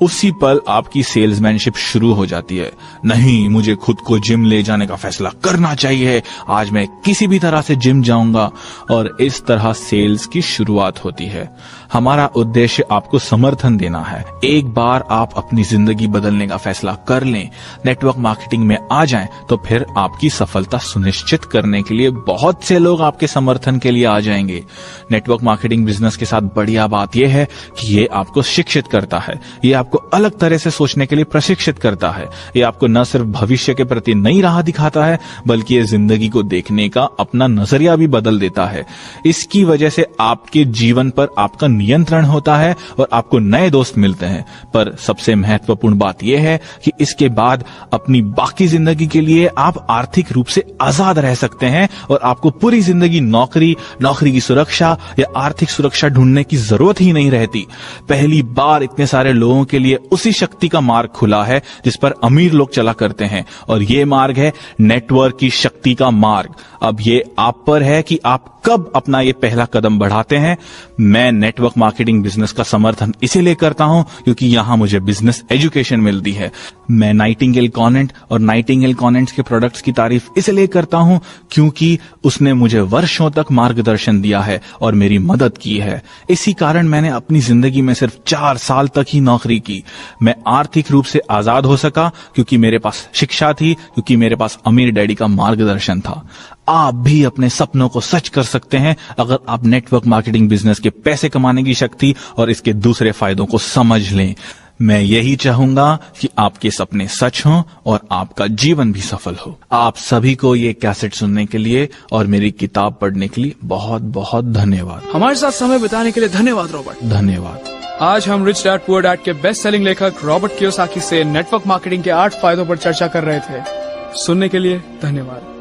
Speaker 2: उसी पल आपकी सेल्समैनशिप शुरू हो जाती है। नहीं, मुझे खुद को जिम ले जाने का फैसला करना चाहिए, आज मैं किसी भी तरह से जिम जाऊंगा। और इस तरह सेल्स की शुरुआत होती है। हमारा उद्देश्य आपको समर्थन देना है। एक बार आप अपनी जिंदगी बदलने का फैसला कर लें, नेटवर्क मार्केटिंग में आ जाएं, तो फिर आपकी सफलता सुनिश्चित करने के लिए बहुत से लोग आपके समर्थन के लिए आ जाएंगे। नेटवर्क मार्केटिंग बिजनेस के साथ बढ़िया बात यह है कि ये आपको शिक्षित करता है, ये आपको अलग तरह से सोचने के लिए प्रशिक्षित करता है। ये आपको न सिर्फ भविष्य के प्रति नई राह दिखाता है, बल्कि ये जिंदगी को देखने का अपना नजरिया भी बदल देता है। इसकी वजह से आपके जीवन पर आपका नियंत्रण होता है और आपको नए दोस्त मिलते हैं। पर सबसे महत्वपूर्ण बात यह है कि इसके बाद अपनी बाकी जिंदगी के लिए आप आर्थिक रूप से आजाद रह सकते हैं और आपको पूरी जिंदगी नौकरी की सुरक्षा या आर्थिक सुरक्षा ढूंढने की जरूरत ही नहीं रहती। पहली बार इतने सारे लोगों के लिए उसी शक्ति का मार्ग खुला है जिस पर अमीर लोग चला करते हैं, और ये मार्ग है नेटवर्क की शक्ति का मार्ग। अब ये आप पर है कि आप कब अपना ये पहला कदम बढ़ाते हैं। मैं नेटवर्क मार्केटिंग बिजनेस का समर्थन इसीलिए करता हूं क्योंकि यहां मुझे बिजनेस एजुकेशन मिलती है। मैं नाइटिंगेल कॉनेंट और नाइटिंगेल कॉनेंट्स के प्रोडक्ट्स की तारीफ इसलिए करता हूं क्योंकि उसने मुझे वर्षों तक मार्गदर्शन दिया है और मेरी मदद की है। इसी कारण मैंने अपनी जिंदगी में सिर्फ 4 साल तक ही नौकरी की। मैं आर्थिक रूप से आजाद हो सका क्योंकि मेरे पास शिक्षा थी, क्योंकि मेरे पास अमीर डैडी का मार्गदर्शन था। आप भी अपने सपनों को सच कर सकते हैं अगर आप नेटवर्क मार्केटिंग बिजनेस के पैसे कमाने की शक्ति और इसके दूसरे फायदों को समझ लें। मैं यही चाहूंगा कि आपके सपने सच हों और आपका जीवन भी सफल हो। आप सभी को ये कैसेट सुनने के लिए और मेरी किताब पढ़ने के लिए बहुत बहुत धन्यवाद।
Speaker 1: हमारे साथ समय बिताने के लिए धन्यवाद रॉबर्ट।
Speaker 2: धन्यवाद।
Speaker 1: आज हम रिच डैड पुअर डैड के बेस्ट सेलिंग लेखक रॉबर्ट कियोसाकी से नेटवर्क मार्केटिंग के 8 फायदों पर चर्चा कर रहे थे। सुनने के लिए धन्यवाद।